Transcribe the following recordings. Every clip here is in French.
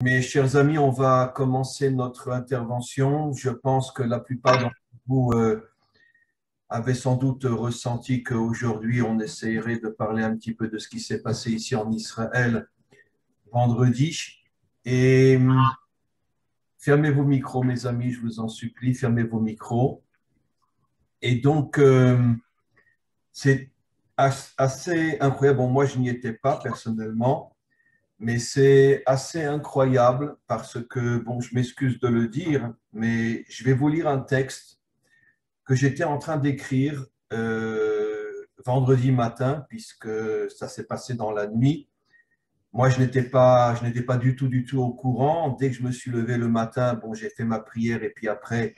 Mes chers amis, on va commencer notre intervention. Je pense que la plupart d'entre vous avaient sans doute ressenti qu'aujourd'hui, on essaierait de parler un petit peu de ce qui s'est passé ici en Israël vendredi. Et fermez vos micros, mes amis, je vous en supplie, fermez vos micros. Et donc, c'est assez incroyable. Bon, moi, je n'y étais pas personnellement. Mais c'est assez incroyable parce que, bon, je m'excuse de le dire, mais je vais vous lire un texte que j'étais en train d'écrire vendredi matin, puisque ça s'est passé dans la nuit. Moi, je n'étais pas du tout au courant. Dès que je me suis levé le matin, bon, j'ai fait ma prière et puis après,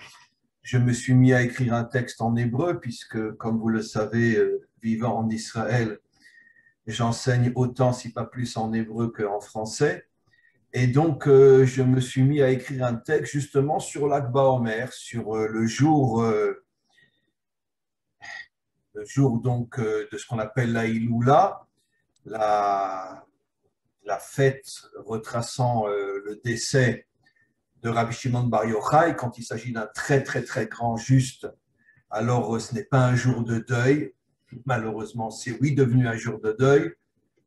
je me suis mis à écrire un texte en hébreu, puisque, comme vous le savez, vivant en Israël, j'enseigne autant, si pas plus, en hébreu qu'en français. Et donc, je me suis mis à écrire un texte justement sur l'Akba Omer, sur le jour donc de ce qu'on appelle la Iloula, la, la fête retraçant le décès de Rabbi Shimon Bar Yochai. Quand il s'agit d'un très, très, très grand juste, alors ce n'est pas un jour de deuil. Malheureusement, c'est oui devenu un jour de deuil,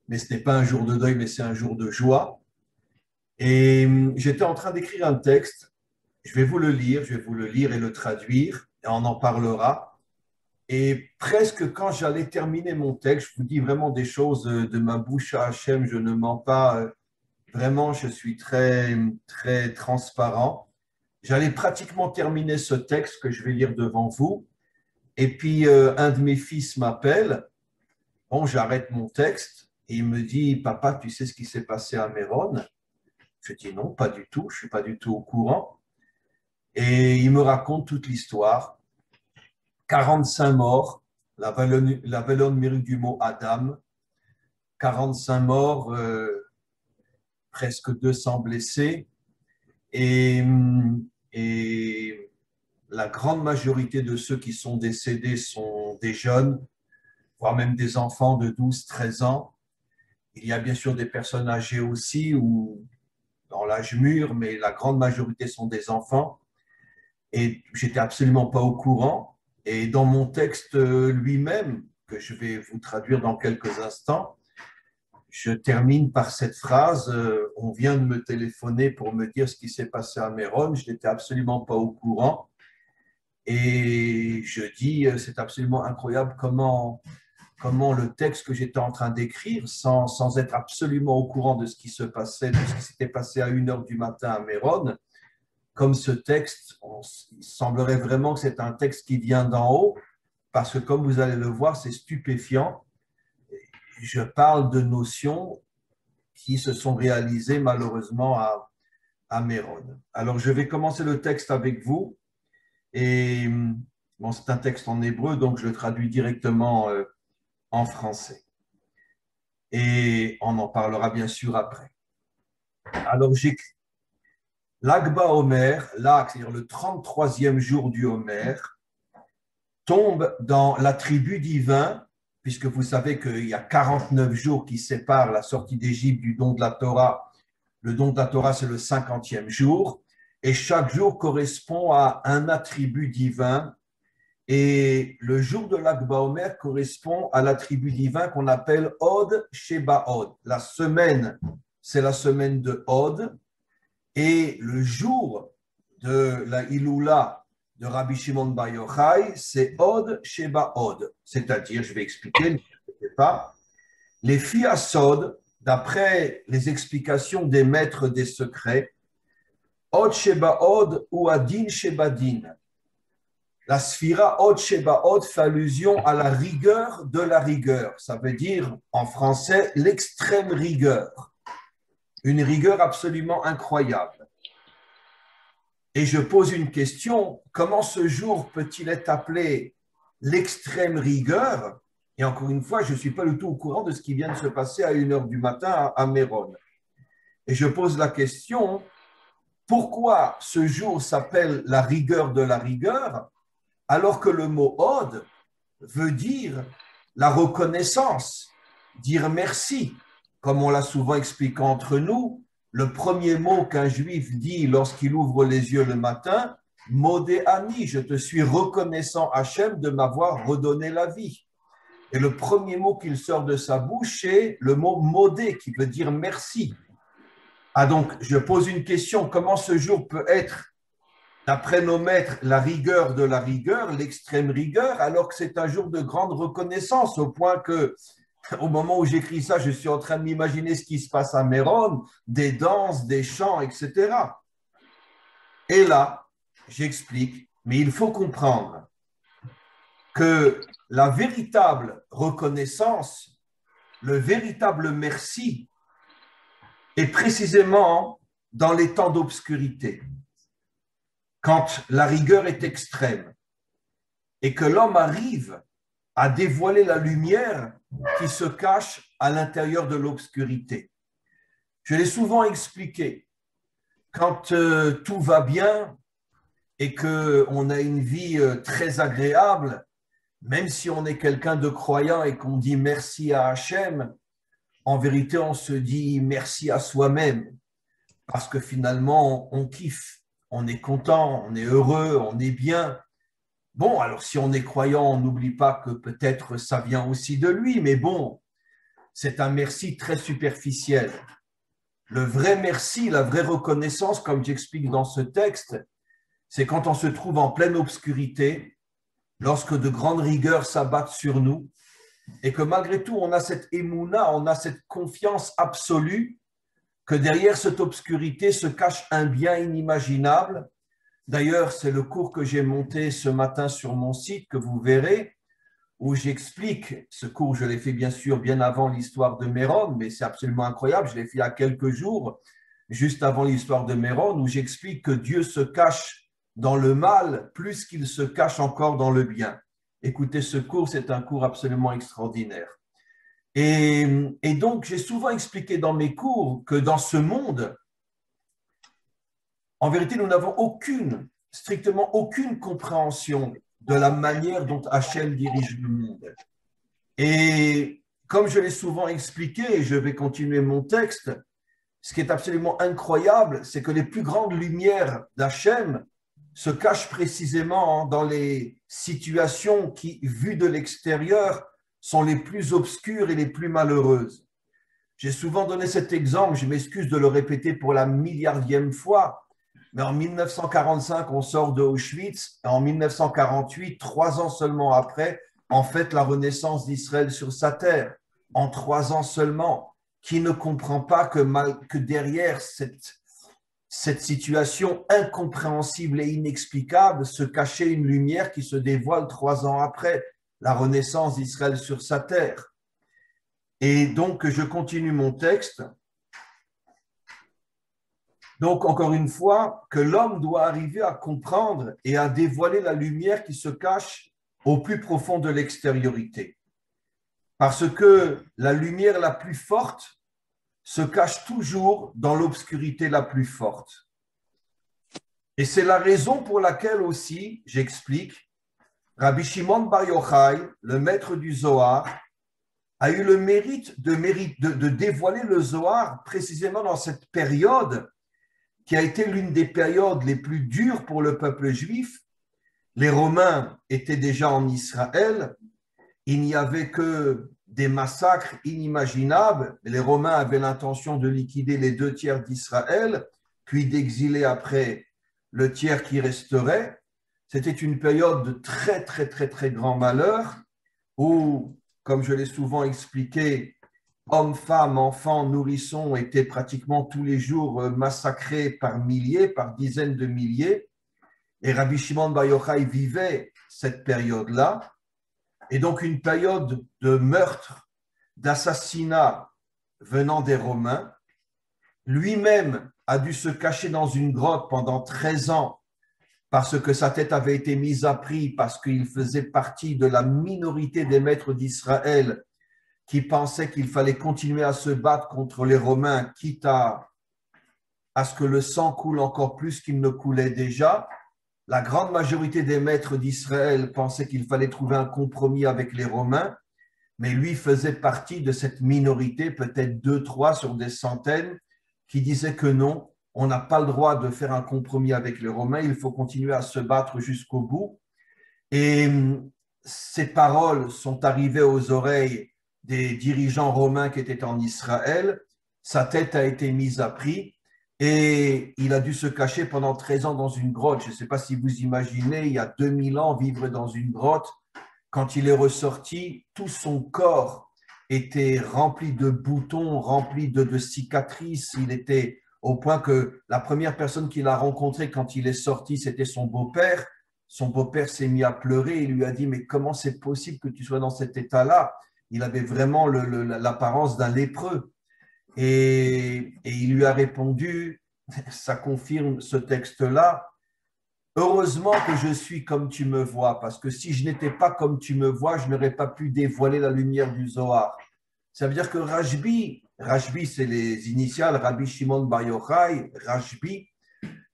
mais ce n'est pas un jour de deuil, mais c'est un jour de joie. Et j'étais en train d'écrire un texte. Je vais vous le lire et le traduire, et on en parlera. Et presque quand j'allais terminer mon texte, je vous dis vraiment des choses de ma bouche à Hachem, je ne mens pas, vraiment, je suis très, très transparent. J'allais pratiquement terminer ce texte que je vais lire devant vous. Et puis, un de mes fils m'appelle. Bon, j'arrête mon texte et il me dit, Papa, tu sais ce qui s'est passé à Méron? Je dis non, pas du tout, je ne suis pas du tout au courant. Et il me raconte toute l'histoire. 45 morts, la valeur numérique du mot Adam, 45 morts, presque 200 blessés, et, et la grande majorité de ceux qui sont décédés sont des jeunes, voire même des enfants de 12, 13 ans. Il y a bien sûr des personnes âgées aussi, ou dans l'âge mûr, mais la grande majorité sont des enfants. Et j'étais absolument pas au courant. Et dans mon texte lui-même, que je vais vous traduire dans quelques instants, je termine par cette phrase, on vient de me téléphoner pour me dire ce qui s'est passé à Méron, je n'étais absolument pas au courant. Et je dis, c'est absolument incroyable comment le texte que j'étais en train d'écrire, sans être absolument au courant de ce qui se passait, de ce qui s'était passé à 1 heure du matin à Méron, comme ce texte, il semblerait vraiment que c'est un texte qui vient d'en haut, parce que comme vous allez le voir, c'est stupéfiant. Je parle de notions qui se sont réalisées malheureusement à Méron. Alors, je vais commencer le texte avec vous. Et bon, c'est un texte en hébreu, donc je le traduis directement en français. Et on en parlera bien sûr après. Alors, j'écris. L'Akba Omer, l'Ak, c'est-à-dire le 33e jour du Homer, tombe dans l'attribut divin, puisque vous savez qu'il y a 49 jours qui séparent la sortie d'Égypte du don de la Torah. Le don de la Torah, c'est le 50e jour, et chaque jour correspond à un attribut divin. Et le jour de l'Akba Omer correspond à l'attribut divin qu'on appelle Od Sheba Od. La semaine, c'est la semaine de Od, et le jour de la Iloula de Rabbi Shimon Bar Yochai, c'est Od Sheba Od. C'est-à-dire, je vais expliquer, ne vous inquiétez pas, les filles à Sod, d'après les explications des maîtres des secrets, Od Sheba Od ou Adin Sheba Din. La sphira Od Sheba Od fait allusion à la rigueur de la rigueur. Ça veut dire, en français, l'extrême rigueur. Une rigueur absolument incroyable. Et je pose une question, comment ce jour peut-il être appelé l'extrême rigueur? Et encore une fois, je ne suis pas du tout au courant de ce qui vient de se passer à 1 heure du matin à Méron. Et je pose la question, pourquoi ce jour s'appelle la rigueur de la rigueur, alors que le mot Od veut dire la reconnaissance, dire merci. Comme on l'a souvent expliqué entre nous, le premier mot qu'un juif dit lorsqu'il ouvre les yeux le matin, Modé Ani, je te suis reconnaissant Hachem de m'avoir redonné la vie. Et le premier mot qu'il sort de sa bouche, c'est le mot Modé, qui veut dire merci. Ah donc, je pose une question, comment ce jour peut être, d'après nos maîtres, la rigueur de la rigueur, l'extrême rigueur, alors que c'est un jour de grande reconnaissance, au point que, au moment où j'écris ça, je suis en train de m'imaginer ce qui se passe à Méron, des danses, des chants, etc. Et là, j'explique, mais il faut comprendre que la véritable reconnaissance, le véritable merci, est précisément dans les temps d'obscurité, quand la rigueur est extrême et que l'homme arrive à dévoiler la lumière qui se cache à l'intérieur de l'obscurité. Je l'ai souvent expliqué, quand tout va bien et qu'on a une vie très agréable, même si on est quelqu'un de croyant et qu'on dit merci à Hachem, en vérité, on se dit merci à soi-même, parce que finalement, on kiffe, on est content, on est heureux, on est bien. Bon, alors si on est croyant, on n'oublie pas que peut-être ça vient aussi de lui, mais bon, c'est un merci très superficiel. Le vrai merci, la vraie reconnaissance, comme j'explique dans ce texte, c'est quand on se trouve en pleine obscurité, lorsque de grandes rigueurs s'abattent sur nous, et que malgré tout, on a cette émouna, on a cette confiance absolue que derrière cette obscurité se cache un bien inimaginable. D'ailleurs, c'est le cours que j'ai monté ce matin sur mon site, que vous verrez, où j'explique, ce cours, je l'ai fait bien sûr bien avant l'histoire de Méron, mais c'est absolument incroyable, je l'ai fait il y a quelques jours, juste avant l'histoire de Méron, où j'explique que Dieu se cache dans le mal plus qu'il se cache encore dans le bien. Écoutez, ce cours, c'est un cours absolument extraordinaire. Et donc, j'ai souvent expliqué dans mes cours que dans ce monde, en vérité, nous n'avons strictement aucune compréhension de la manière dont Hachem dirige le monde. Et comme je l'ai souvent expliqué, et je vais continuer mon texte, ce qui est absolument incroyable, c'est que les plus grandes lumières d'Hachem se cachent précisément dans les situations qui, vues de l'extérieur, sont les plus obscures et les plus malheureuses. J'ai souvent donné cet exemple, je m'excuse de le répéter pour la milliardième fois, mais en 1945, on sort de Auschwitz, et en 1948, 3 ans seulement après, on fête la renaissance d'Israël sur sa terre. En 3 ans seulement, qui ne comprend pas que derrière cette situation incompréhensible et inexplicable se cachait une lumière qui se dévoile 3 ans après la renaissance d'Israël sur sa terre. Et donc, je continue mon texte. Donc, encore une fois, que l'homme doit arriver à comprendre et à dévoiler la lumière qui se cache au plus profond de l'extériorité. Parce que la lumière la plus forte se cache toujours dans l'obscurité la plus forte. Et c'est la raison pour laquelle aussi, j'explique, Rabbi Shimon Bar Yochai, le maître du Zohar, a eu le mérite de dévoiler le Zohar précisément dans cette période qui a été l'une des périodes les plus dures pour le peuple juif. Les Romains étaient déjà en Israël, il n'y avait que des massacres inimaginables. Les Romains avaient l'intention de liquider les 2 tiers d'Israël, puis d'exiler après le tiers qui resterait. C'était une période de très, très, très, très grand malheur où, comme je l'ai souvent expliqué, hommes, femmes, enfants, nourrissons étaient pratiquement tous les jours massacrés par milliers, par dizaines de milliers. Et Rabbi Shimon Bar Yochai vivait cette période-là. Et donc une période de meurtre, d'assassinat venant des Romains. Lui-même a dû se cacher dans une grotte pendant 13 ans parce que sa tête avait été mise à prix, parce qu'il faisait partie de la minorité des maîtres d'Israël qui pensaient qu'il fallait continuer à se battre contre les Romains, quitte à ce que le sang coule encore plus qu'il ne coulait déjà. La grande majorité des maîtres d'Israël pensaient qu'il fallait trouver un compromis avec les Romains, mais lui faisait partie de cette minorité, peut-être 2, 3 sur des centaines, qui disait que non, on n'a pas le droit de faire un compromis avec les Romains, il faut continuer à se battre jusqu'au bout. Et ces paroles sont arrivées aux oreilles des dirigeants romains qui étaient en Israël. Sa tête a été mise à prix et il a dû se cacher pendant 13 ans dans une grotte. Je ne sais pas si vous imaginez, il y a 2000 ans, vivre dans une grotte. Quand il est ressorti, tout son corps était rempli de boutons, rempli de cicatrices. Il était au point que la première personne qu'il a rencontrée quand il est sorti, c'était son beau-père. Son beau-père s'est mis à pleurer et lui a dit « Mais comment c'est possible que tu sois dans cet état-là » Il avait vraiment l'apparence d'un lépreux. Et il lui a répondu, ça confirme ce texte-là, « Heureusement que je suis comme tu me vois, parce que si je n'étais pas comme tu me vois, je n'aurais pas pu dévoiler la lumière du Zohar. » Ça veut dire que Rajbi c'est les initiales, Rabbi Shimon Bar Yochai,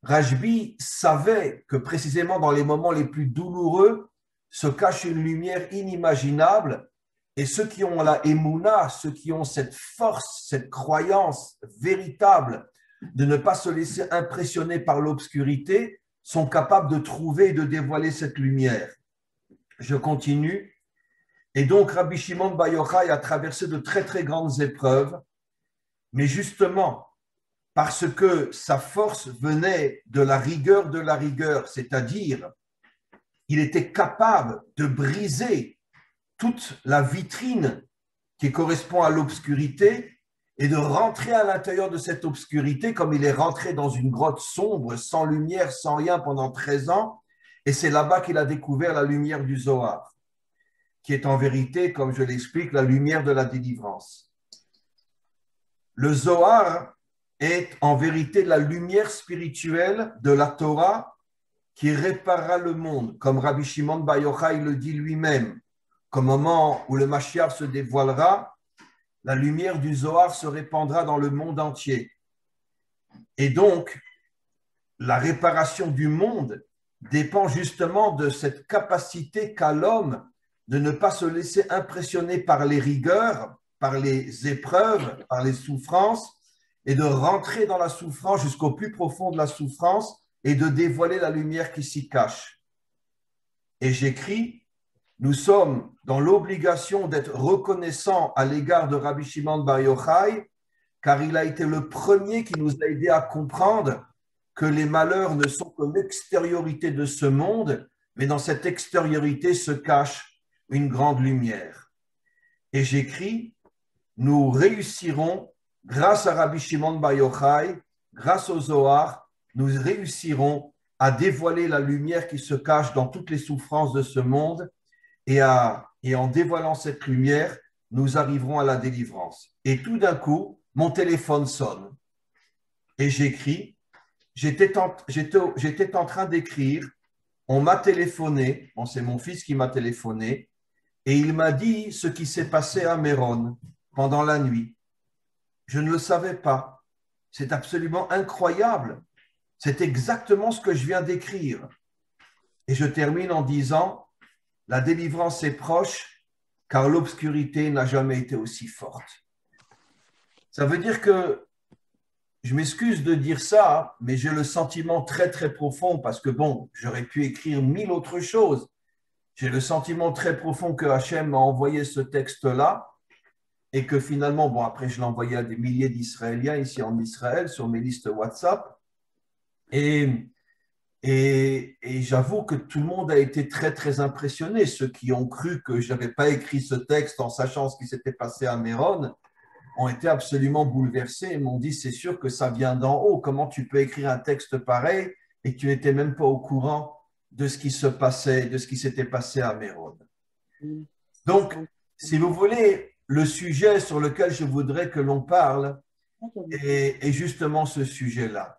Rajbi savait que précisément dans les moments les plus douloureux se cache une lumière inimaginable et ceux qui ont la émouna, ceux qui ont cette force, cette croyance véritable de ne pas se laisser impressionner par l'obscurité sont capables de trouver et de dévoiler cette lumière. Je continue. Et donc Rabbi Shimon Bar Yochai a traversé de très très grandes épreuves, mais justement, parce que sa force venait de la rigueur, c'est-à-dire il était capable de briser toute la vitrine qui correspond à l'obscurité et de rentrer à l'intérieur de cette obscurité comme il est rentré dans une grotte sombre, sans lumière, sans rien pendant 13 ans. Et c'est là-bas qu'il a découvert la lumière du Zohar, qui est en vérité, comme je l'explique, la lumière de la délivrance. Le Zohar est en vérité la lumière spirituelle de la Torah qui réparera le monde, comme Rabbi Shimon Bar Yochai le dit lui-même, qu'au moment où le Mashiach se dévoilera, la lumière du Zohar se répandra dans le monde entier. Et donc, la réparation du monde dépend justement de cette capacité qu'a l'homme de ne pas se laisser impressionner par les rigueurs, par les épreuves, par les souffrances, et de rentrer dans la souffrance jusqu'au plus profond de la souffrance et de dévoiler la lumière qui s'y cache. Et j'écris, nous sommes dans l'obligation d'être reconnaissants à l'égard de Rabbi Shimon Bar Yochai, car il a été le premier qui nous a aidés à comprendre que les malheurs ne sont que l'extériorité de ce monde, mais dans cette extériorité se cache une grande lumière. Et j'écris, nous réussirons, grâce à Rabbi Shimon Bar Yochai, grâce au Zohar, nous réussirons à dévoiler la lumière qui se cache dans toutes les souffrances de ce monde et en dévoilant cette lumière, nous arriverons à la délivrance. Et tout d'un coup, mon téléphone sonne et j'écris, j'étais en train d'écrire, on m'a téléphoné, bon, c'est mon fils qui m'a téléphoné, et il m'a dit ce qui s'est passé à Méron pendant la nuit. Je ne le savais pas. C'est absolument incroyable. C'est exactement ce que je viens d'écrire. Et je termine en disant, la délivrance est proche, car l'obscurité n'a jamais été aussi forte. Ça veut dire que, je m'excuse de dire ça, mais j'ai le sentiment très très profond, parce que bon, j'aurais pu écrire 1000 autres choses. J'ai le sentiment très profond que Hachem m'a envoyé ce texte-là, et que finalement, bon, après je l'ai envoyé à des milliers d'Israéliens ici en Israël, sur mes listes WhatsApp, et j'avoue que tout le monde a été très, très impressionné. Ceux qui ont cru que je n'avais pas écrit ce texte en sachant ce qui s'était passé à Méron ont été absolument bouleversés et m'ont dit, c'est sûr que ça vient d'en haut. Comment tu peux écrire un texte pareil et que tu n'étais même pas au courant de ce qui se passait, de ce qui s'était passé à Méron. Donc, si vous voulez, le sujet sur lequel je voudrais que l'on parle est justement ce sujet-là.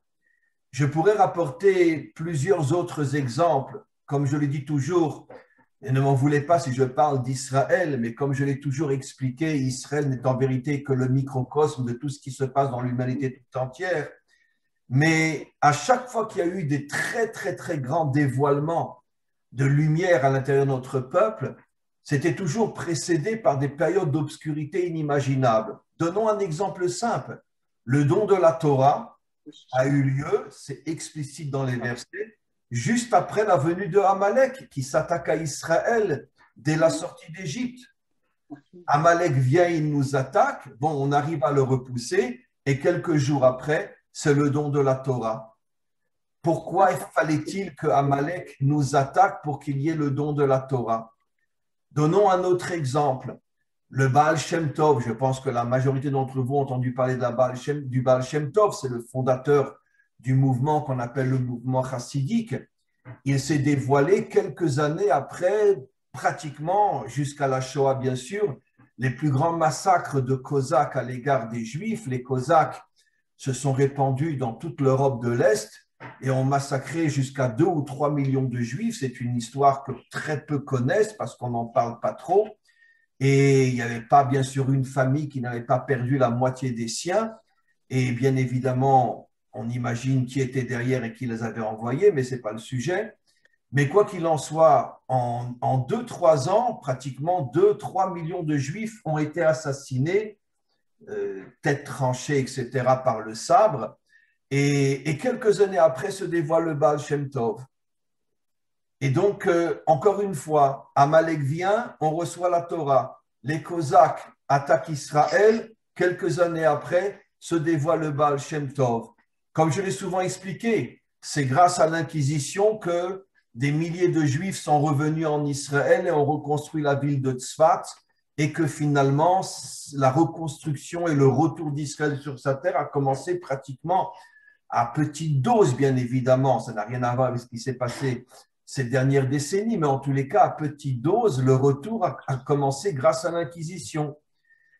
Je pourrais rapporter plusieurs autres exemples, comme je le dis toujours, et ne m'en voulez pas si je parle d'Israël, mais comme je l'ai toujours expliqué, Israël n'est en vérité que le microcosme de tout ce qui se passe dans l'humanité tout entière. Mais à chaque fois qu'il y a eu des très, très, très grands dévoilements de lumière à l'intérieur de notre peuple, c'était toujours précédé par des périodes d'obscurité inimaginables. Donnons un exemple simple. Le don de la Torah a eu lieu, c'est explicite dans les versets, juste après la venue de Amalek qui s'attaque à Israël dès la sortie d'Égypte. Amalek vient, il nous attaque, bon, on arrive à le repousser, et quelques jours après, c'est le don de la Torah. Pourquoi fallait-il que Amalek nous attaque pour qu'il y ait le don de la Torah? Donnons un autre exemple. Le Baal Shem Tov, je pense que la majorité d'entre vous ont entendu parler du Baal Shem Tov, c'est le fondateur du mouvement qu'on appelle le mouvement chassidique. Il s'est dévoilé quelques années après, pratiquement jusqu'à la Shoah, bien sûr, les plus grands massacres de Cosaques à l'égard des Juifs. Les Cosaques se sont répandus dans toute l'Europe de l'Est et ont massacré jusqu'à 2 ou 3 millions de Juifs. C'est une histoire que très peu connaissent parce qu'on n'en parle pas trop. Et il n'y avait pas, bien sûr, une famille qui n'avait pas perdu la moitié des siens. Et bien évidemment, on imagine qui était derrière et qui les avait envoyés, mais ce n'est pas le sujet. Mais quoi qu'il en soit, en 2-3 ans, pratiquement 2-3 millions de Juifs ont été assassinés, tête tranchée, etc., par le sabre. Et quelques années après se dévoile le Baal Shem Tov. Et donc, encore une fois, Amalek vient, on reçoit la Torah. Les Cosaques attaquent Israël. Quelques années après, se dévoile le Baal Shem Tov. Comme je l'ai souvent expliqué, c'est grâce à l'Inquisition que des milliers de Juifs sont revenus en Israël et ont reconstruit la ville de Tzfat et que finalement, la reconstruction et le retour d'Israël sur sa terre a commencé pratiquement à petite dose, bien évidemment. Ça n'a rien à voir avec ce qui s'est passé ces dernières décennies, mais en tous les cas, à petite dose, le retour a commencé grâce à l'Inquisition.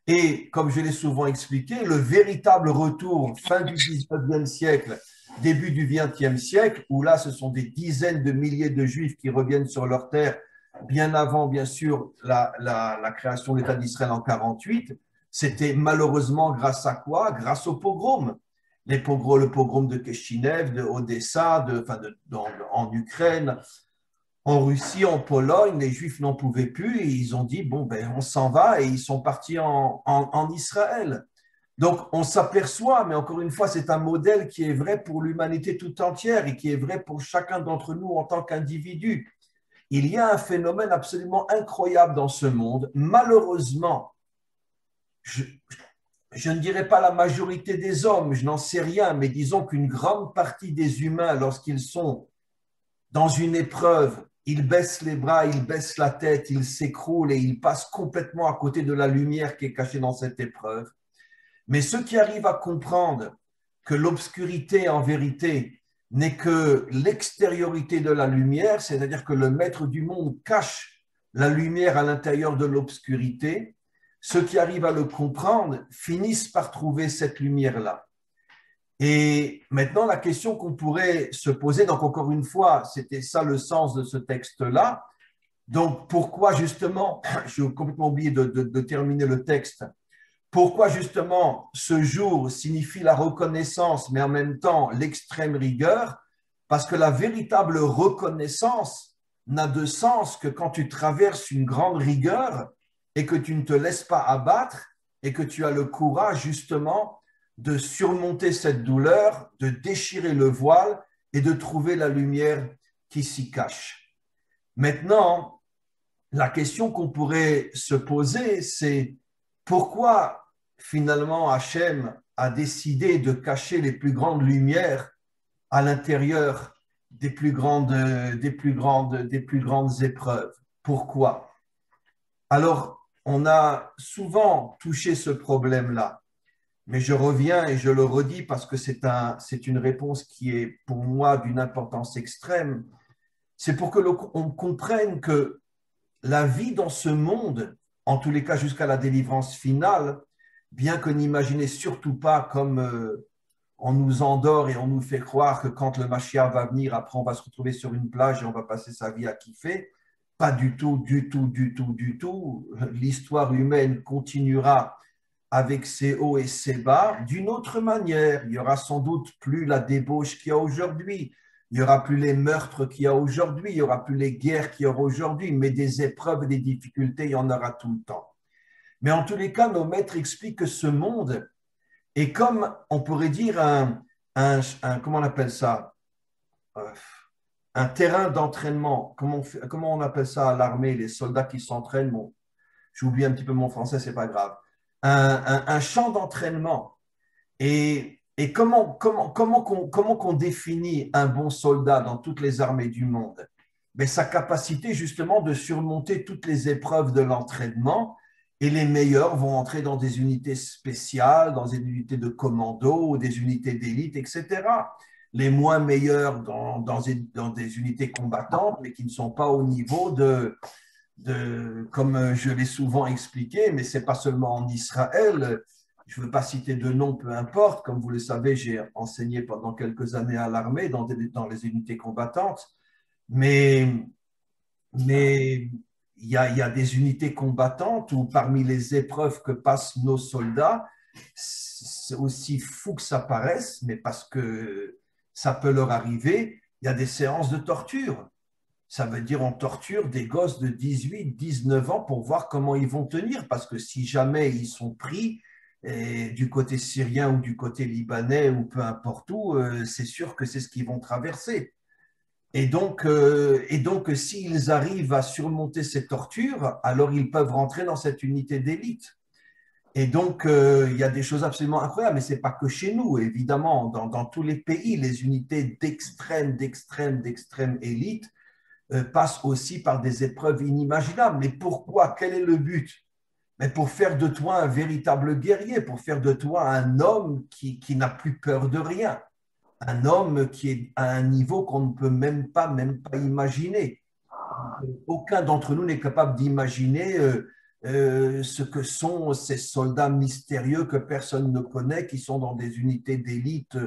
Et comme je l'ai souvent expliqué, le véritable retour fin du 19e siècle, début du 20e siècle, où là, ce sont des dizaines de milliers de Juifs qui reviennent sur leur terre, bien avant, bien sûr, la création de l'État d'Israël en 1948, c'était malheureusement grâce à quoi? Grâce aux pogroms. Le pogrom de Kishinev, de Odessa, en Ukraine, en Russie, en Pologne, les Juifs n'en pouvaient plus et ils ont dit, bon, ben, on s'en va et ils sont partis en Israël. Donc, on s'aperçoit, mais encore une fois, c'est un modèle qui est vrai pour l'humanité tout entière et qui est vrai pour chacun d'entre nous en tant qu'individu. Il y a un phénomène absolument incroyable dans ce monde. Malheureusement, je ne dirais pas la majorité des hommes, je n'en sais rien, mais disons qu'une grande partie des humains, lorsqu'ils sont dans une épreuve, ils baissent les bras, ils baissent la tête, ils s'écroulent et ils passent complètement à côté de la lumière qui est cachée dans cette épreuve. Mais ceux qui arrivent à comprendre que l'obscurité, en vérité, n'est que l'extériorité de la lumière, c'est-à-dire que le maître du monde cache la lumière à l'intérieur de l'obscurité, ceux qui arrivent à le comprendre finissent par trouver cette lumière-là. Et maintenant, la question qu'on pourrait se poser, donc encore une fois, c'était ça le sens de ce texte-là. Donc, pourquoi justement, j'ai complètement oublié de terminer le texte, pourquoi justement ce jour signifie la reconnaissance, mais en même temps l'extrême rigueur? Parce que la véritable reconnaissance n'a de sens que quand tu traverses une grande rigueur et que tu ne te laisses pas abattre et que tu as le courage justement de surmonter cette douleur, de déchirer le voile et de trouver la lumière qui s'y cache. Maintenant, la question qu'on pourrait se poser, c'est pourquoi finalement Hachem a décidé de cacher les plus grandes lumières à l'intérieur des plus grandes épreuves. Pourquoi? Alors, on a souvent touché ce problème-là. Mais je reviens et je le redis parce que c'est une réponse qui est pour moi d'une importance extrême. C'est pour que l'on comprenne que la vie dans ce monde, en tous les cas jusqu'à la délivrance finale, bien que n'imaginez surtout pas comme on nous endort et on nous fait croire que quand le Mashiach va venir, après on va se retrouver sur une plage et on va passer sa vie à kiffer. Pas du tout, du tout, du tout, du tout. L'histoire humaine continuera avec ses hauts et ses bas, d'une autre manière. Il y aura sans doute plus la débauche qu'il y a aujourd'hui, il n'y aura plus les meurtres qu'il y a aujourd'hui, il n'y aura plus les guerres qu'il y aura aujourd'hui, mais des épreuves et des difficultés, il y en aura tout le temps. Mais en tous les cas, nos maîtres expliquent que ce monde et comme on pourrait dire comment on appelle ça? Euh, un terrain d'entraînement. Comment on appelle ça à l'armée, les soldats qui s'entraînent? Bon, j'oublie un petit peu mon français, c'est pas grave. Un champ d'entraînement. Et comment qu'on définit un bon soldat dans toutes les armées du monde? Mais sa capacité justement de surmonter toutes les épreuves de l'entraînement. Et les meilleurs vont entrer dans des unités spéciales, dans des unités de commando, des unités d'élite, etc. Les moins meilleurs dans des unités combattantes, mais qui ne sont pas au niveau comme je l'ai souvent expliqué, mais ce n'est pas seulement en Israël. Je ne veux pas citer de nom, peu importe. Comme vous le savez, j'ai enseigné pendant quelques années à l'armée dans les unités combattantes. Mais, mais il y a des unités combattantes où parmi les épreuves que passent nos soldats, c'est aussi fou que ça paraisse, mais parce que ça peut leur arriver, il y a des séances de torture. Ça veut dire on torture des gosses de 18, 19 ans pour voir comment ils vont tenir, parce que si jamais ils sont pris du côté syrien ou du côté libanais ou peu importe où, c'est sûr que c'est ce qu'ils vont traverser. Et donc, s'ils arrivent à surmonter ces tortures, alors ils peuvent rentrer dans cette unité d'élite. Et donc, il y a des choses absolument incroyables, mais ce n'est pas que chez nous, évidemment. Dans tous les pays, les unités d'extrême élite passent aussi par des épreuves inimaginables. Mais pourquoi? Quel est le but? Mais pour faire de toi un véritable guerrier, pour faire de toi un homme qui n'a plus peur de rien, un homme qui est à un niveau qu'on ne peut même pas imaginer. Aucun d'entre nous n'est capable d'imaginer ce que sont ces soldats mystérieux que personne ne connaît, qui sont dans des unités d'élite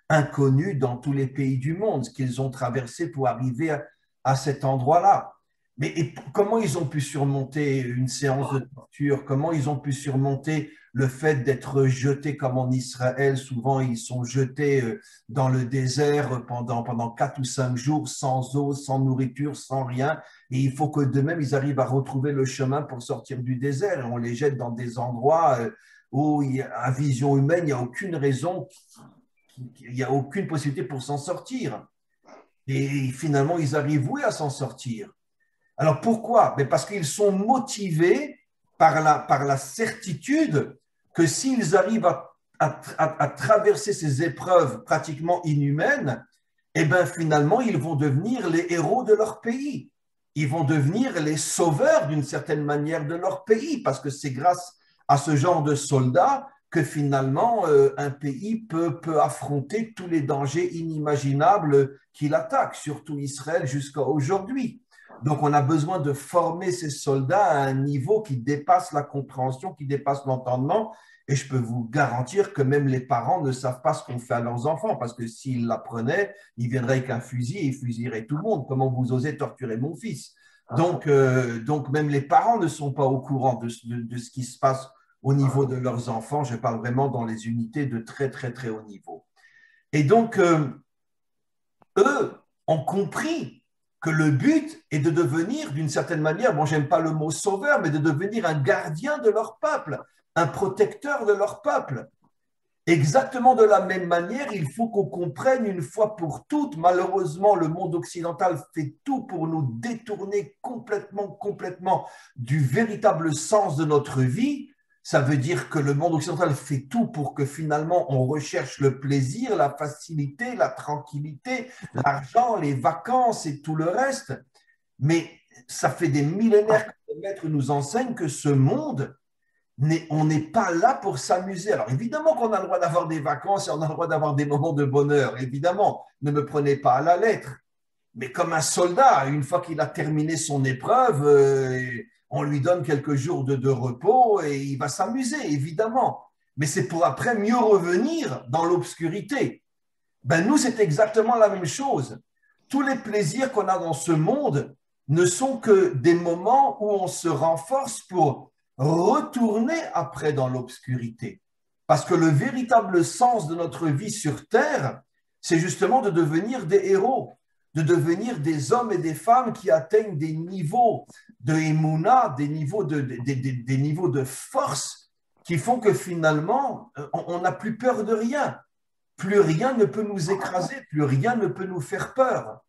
inconnues dans tous les pays du monde, ce qu'ils ont traversé pour arriver à cet endroit-là. Mais comment ils ont pu surmonter une séance de torture? Comment ils ont pu surmonter le fait d'être jetés comme en Israël? Souvent, ils sont jetés dans le désert pendant 4 ou 5 jours, sans eau, sans nourriture, sans rien. Et il faut que de même, ils arrivent à retrouver le chemin pour sortir du désert. Et on les jette dans des endroits où, à vision humaine, il n'y a aucune raison, il n'y a aucune possibilité pour s'en sortir. Et finalement, ils arrivent, oui, à s'en sortir. Alors pourquoi? Mais parce qu'ils sont motivés par la certitude que s'ils arrivent à traverser ces épreuves pratiquement inhumaines, eh bien finalement, ils vont devenir les héros de leur pays. Ils vont devenir les sauveurs d'une certaine manière de leur pays, parce que c'est grâce à ce genre de soldats que finalement un pays peut affronter tous les dangers inimaginables qui l'attaquent, surtout Israël jusqu'à aujourd'hui. Donc, on a besoin de former ces soldats à un niveau qui dépasse la compréhension, qui dépasse l'entendement. Et je peux vous garantir que même les parents ne savent pas ce qu'on fait à leurs enfants, parce que s'ils l'apprenaient, ils viendraient avec un fusil et ils fusilleraient tout le monde. Comment vous osez torturer mon fils? Donc, même les parents ne sont pas au courant de ce qui se passe au niveau de leurs enfants. Je parle vraiment dans les unités de très, très, très haut niveau. Et donc, eux ont compris que le but est de devenir, d'une certaine manière, bon, j'aime pas le mot sauveur, mais de devenir un gardien de leur peuple, un protecteur de leur peuple. Exactement de la même manière, il faut qu'on comprenne une fois pour toutes, malheureusement, le monde occidental fait tout pour nous détourner complètement du véritable sens de notre vie. Ça veut dire que le monde occidental fait tout pour que finalement on recherche le plaisir, la facilité, la tranquillité, l'argent, les vacances et tout le reste. Mais ça fait des millénaires que les maîtres nous enseignent que ce monde, on n'est pas là pour s'amuser. Alors évidemment qu'on a le droit d'avoir des vacances et on a le droit d'avoir des moments de bonheur, évidemment. Ne me prenez pas à la lettre. Mais comme un soldat, une fois qu'il a terminé son épreuve, on lui donne quelques jours de repos et il va s'amuser, évidemment. Mais c'est pour après mieux revenir dans l'obscurité. Ben nous, c'est exactement la même chose. Tous les plaisirs qu'on a dans ce monde ne sont que des moments où on se renforce pour retourner après dans l'obscurité. Parce que le véritable sens de notre vie sur Terre, c'est justement de devenir des héros, de devenir des hommes et des femmes qui atteignent des niveaux de émouna, des niveaux de force qui font que finalement, on n'a plus peur de rien. Plus rien ne peut nous écraser, plus rien ne peut nous faire peur.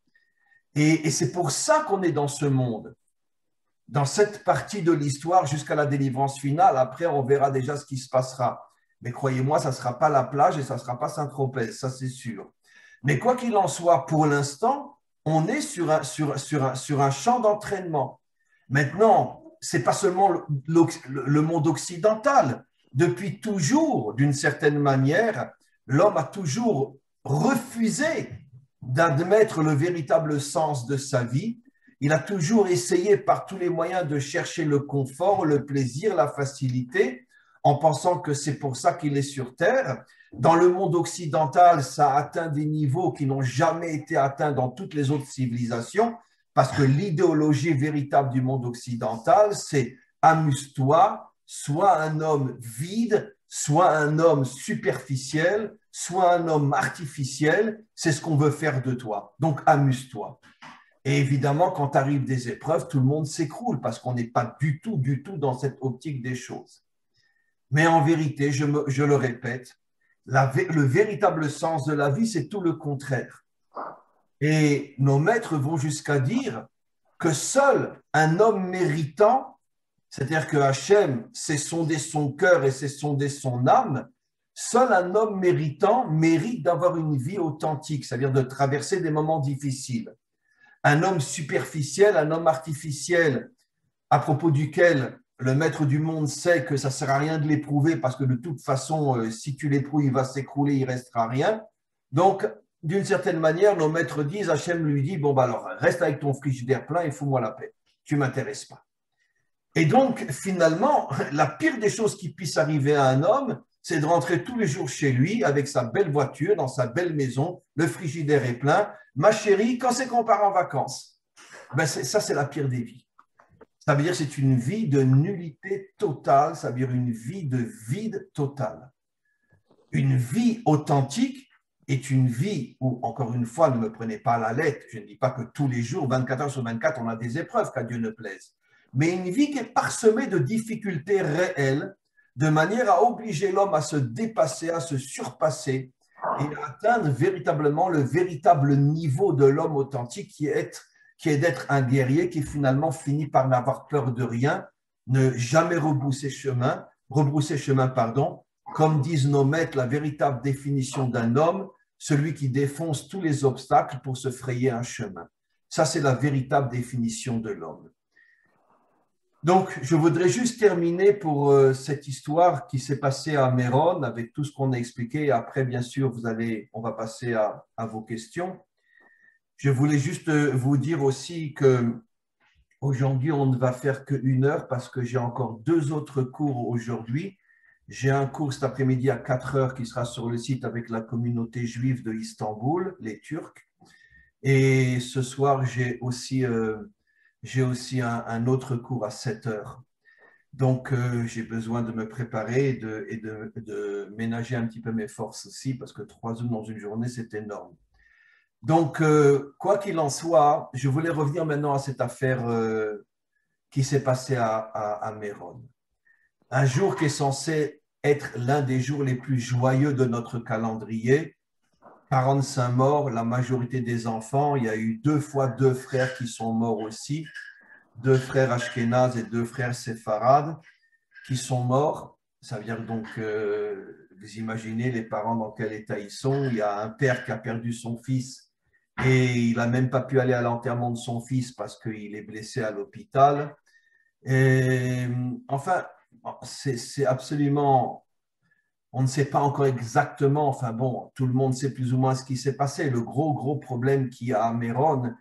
Et c'est pour ça qu'on est dans ce monde, dans cette partie de l'histoire jusqu'à la délivrance finale. Après, on verra déjà ce qui se passera. Mais croyez-moi, ça ne sera pas la plage et ça ne sera pas Saint-Tropez, ça c'est sûr. Mais quoi qu'il en soit, pour l'instant, on est sur un champ d'entraînement. Maintenant, ce n'est pas seulement le monde occidental. Depuis toujours, d'une certaine manière, l'homme a toujours refusé d'admettre le véritable sens de sa vie. Il a toujours essayé par tous les moyens de chercher le confort, le plaisir, la facilité, en pensant que c'est pour ça qu'il est sur Terre. Dans le monde occidental, ça a atteint des niveaux qui n'ont jamais été atteints dans toutes les autres civilisations, parce que l'idéologie véritable du monde occidental, c'est amuse-toi, sois un homme vide, sois un homme superficiel, sois un homme artificiel, c'est ce qu'on veut faire de toi. Donc amuse-toi. Et évidemment, quand arrivent des épreuves, tout le monde s'écroule parce qu'on n'est pas du tout dans cette optique des choses. Mais en vérité, je le répète, le véritable sens de la vie, c'est tout le contraire. Et nos maîtres vont jusqu'à dire que seul un homme méritant, c'est-à-dire que Hachem s'est sondé son cœur et s'est sondé son âme, seul un homme méritant mérite d'avoir une vie authentique, c'est-à-dire de traverser des moments difficiles. Un homme superficiel, un homme artificiel, à propos duquel le maître du monde sait que ça ne sert à rien de l'éprouver parce que de toute façon, si tu l'éprouves, il va s'écrouler, il ne restera rien. Donc, d'une certaine manière, nos maîtres disent, Hachem lui dit, bon, bah alors, reste avec ton frigidaire plein et fous-moi la paix. Tu ne m'intéresses pas. Et donc, finalement, la pire des choses qui puisse arriver à un homme, c'est de rentrer tous les jours chez lui avec sa belle voiture, dans sa belle maison, le frigidaire est plein. Ma chérie, quand c'est qu'on part en vacances? Ben ça, c'est la pire des vies. Ça veut dire que c'est une vie de nullité totale, ça veut dire une vie de vide total. Une vie authentique est une vie où, encore une fois, ne me prenez pas à la lettre, je ne dis pas que tous les jours, 24 heures sur 24, on a des épreuves, qu'à Dieu ne plaise, mais une vie qui est parsemée de difficultés réelles, de manière à obliger l'homme à se dépasser, à se surpasser et à atteindre véritablement le véritable niveau de l'homme authentique qui est d'être un guerrier qui finalement finit par n'avoir peur de rien, ne jamais rebrousser chemin, comme disent nos maîtres, la véritable définition d'un homme, celui qui défonce tous les obstacles pour se frayer un chemin. Ça, c'est la véritable définition de l'homme. Donc, je voudrais juste terminer pour cette histoire qui s'est passée à Méron avec tout ce qu'on a expliqué. Après, bien sûr, on va passer à vos questions. Je voulais juste vous dire aussi que aujourd'hui, on ne va faire qu'une heure parce que j'ai encore 2 autres cours aujourd'hui. J'ai un cours cet après-midi à 4 heures qui sera sur le site avec la communauté juive de Istanbul, les Turcs. Et ce soir, j'ai aussi un autre cours à 7 heures. Donc, j'ai besoin de me préparer et de ménager un petit peu mes forces aussi parce que 3 heures dans une journée, c'est énorme. Donc, quoi qu'il en soit, je voulais revenir maintenant à cette affaire qui s'est passée à Méron. Un jour qui est censé être l'un des jours les plus joyeux de notre calendrier, 45 morts, la majorité des enfants. Il y a eu 2 fois 2 frères qui sont morts aussi, 2 frères Ashkénazes et 2 frères séfarades qui sont morts. Ça veut dire donc, vous imaginez les parents dans quel état ils sont. Il y a un père qui a perdu son fils et il n'a même pas pu aller à l'enterrement de son fils parce qu'il est blessé à l'hôpital. Et, enfin, c'est absolument, on ne sait pas encore exactement, enfin bon, tout le monde sait plus ou moins ce qui s'est passé. Le gros problème qu'il y a à Méron,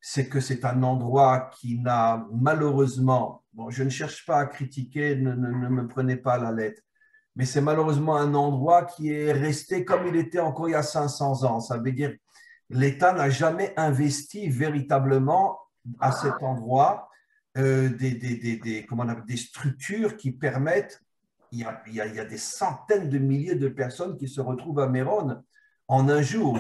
c'est que c'est un endroit qui n'a malheureusement, bon, je ne cherche pas à critiquer, ne me prenez pas à la lettre, mais c'est malheureusement un endroit qui est resté comme il était encore il y a 500 ans. Ça veut dire l'État n'a jamais investi véritablement à cet endroit des structures qui permettent, il y a des centaines de milliers de personnes qui se retrouvent à Méron en un jour.